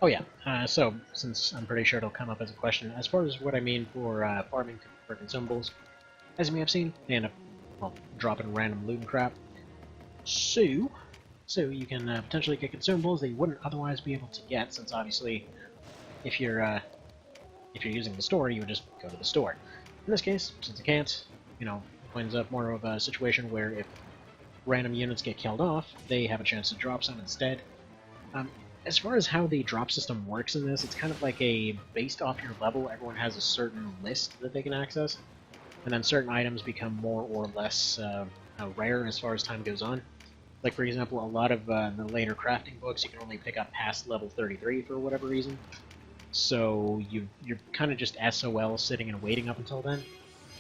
Oh yeah, so, since I'm pretty sure it'll come up as a question, as far as what I mean for farming for consumables, as you may have seen, they end up, well, dropping random loot and crap. So you can potentially get consumables that you wouldn't otherwise be able to get, since obviously, if you're using the store, you would just go to the store. In this case, since you can't, you know, it ends up more of a situation where if random units get killed off, they have a chance to drop some instead. As far as how the drop system works in this, it's kind of like a, based off your level, everyone has a certain list that they can access, and then certain items become more or less rare as far as time goes on. Like, for example, a lot of the later crafting books, you can only pick up past level 33 for whatever reason. So you're kind of just SOL sitting and waiting up until then,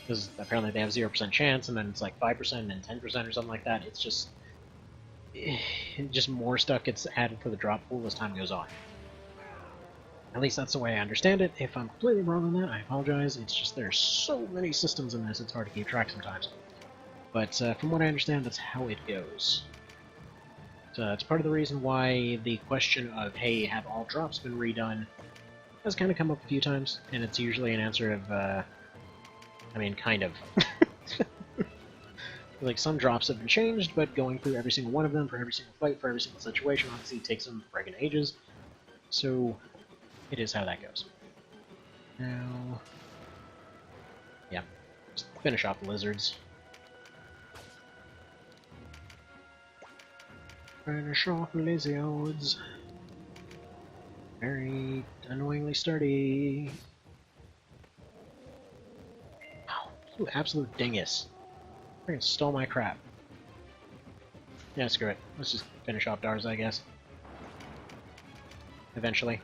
because apparently they have 0% chance, and then it's like 5% and 10% or something like that. It's just more stuff gets added for the drop pool as time goes on. At least that's the way I understand it. If I'm completely wrong on that, I apologize. It's just there's so many systems in this, it's hard to keep track sometimes. But from what I understand, that's how it goes. So it's part of the reason why the question of, hey, have all drops been redone, has kind of come up a few times, and it's usually an answer of, I mean, kind of. Like, some drops have been changed, but going through every single one of them for every single fight, for every single situation, obviously takes some friggin' ages. So, it is how that goes. Now... yeah, just finish off the lizards. Finish off the lizards. Very annoyingly sturdy. Wow, you absolute dingus. Freaking stole my crap. Yeah, screw it. Let's just finish off Darz, I guess. Eventually.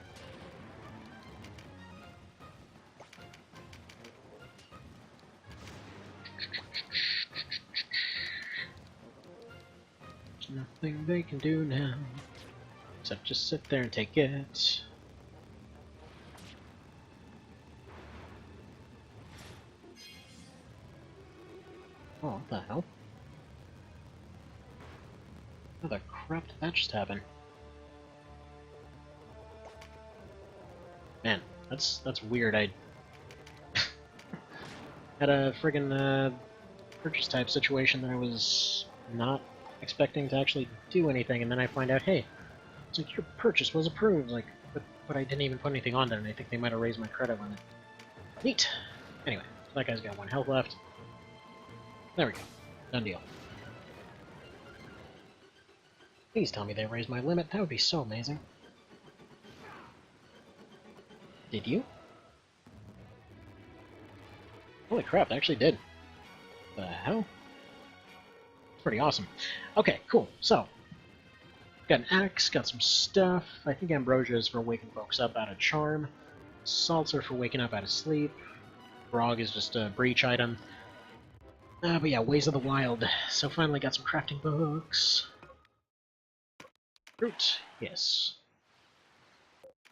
There's nothing they can do now, except just sit there and take it. Oh, what the hell? How the crap did that just happen? Man, That's weird. I had a friggin' purchase type situation that I was not expecting to actually do anything, and then I find out, hey, it's like your purchase was approved. Like, but I didn't even put anything on there, and I think they might have raised my credit limit. Neat. Anyway, so that guy's got 1 health left. There we go. Done deal. Please tell me they raised my limit. That would be so amazing. Did you? Holy crap, they actually did. The hell? It's pretty awesome. Okay, cool. So, got an axe, got some stuff. I think ambrosia is for waking folks up out of charm. Salts are for waking up out of sleep. Grog is just a breach item. But yeah, Ways of the Wild. So finally got some crafting books. Fruit, yes.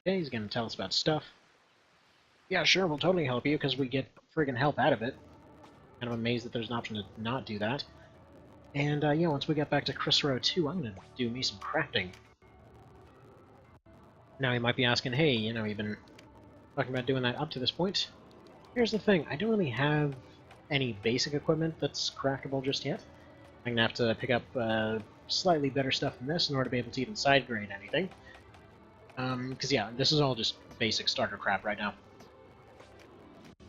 Okay, he's gonna tell us about stuff. Yeah, sure, we'll totally help you, because we get friggin' help out of it. Kind of amazed that there's an option to not do that. And, yeah, once we get back to Chris Row 2, I'm gonna do me some crafting. Now, you might be asking, hey, you know, you've been talking about doing that up to this point. Here's the thing, I don't really have any basic equipment that's craftable just yet. I'm gonna have to pick up slightly better stuff than this in order to be able to even side grade anything. Because yeah, this is all just basic starter crap right now.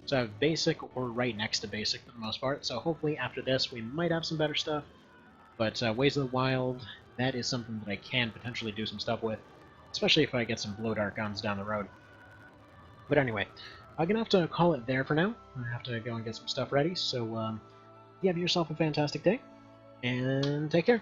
So I have basic or right next to basic for the most part, so hopefully after this we might have some better stuff. But Ways of the Wild, that is something that I can potentially do some stuff with, especially if I get some blow dart guns down the road. But anyway, I'm gonna have to call it there for now. I have to go and get some stuff ready, so you have yourself a fantastic day, and take care.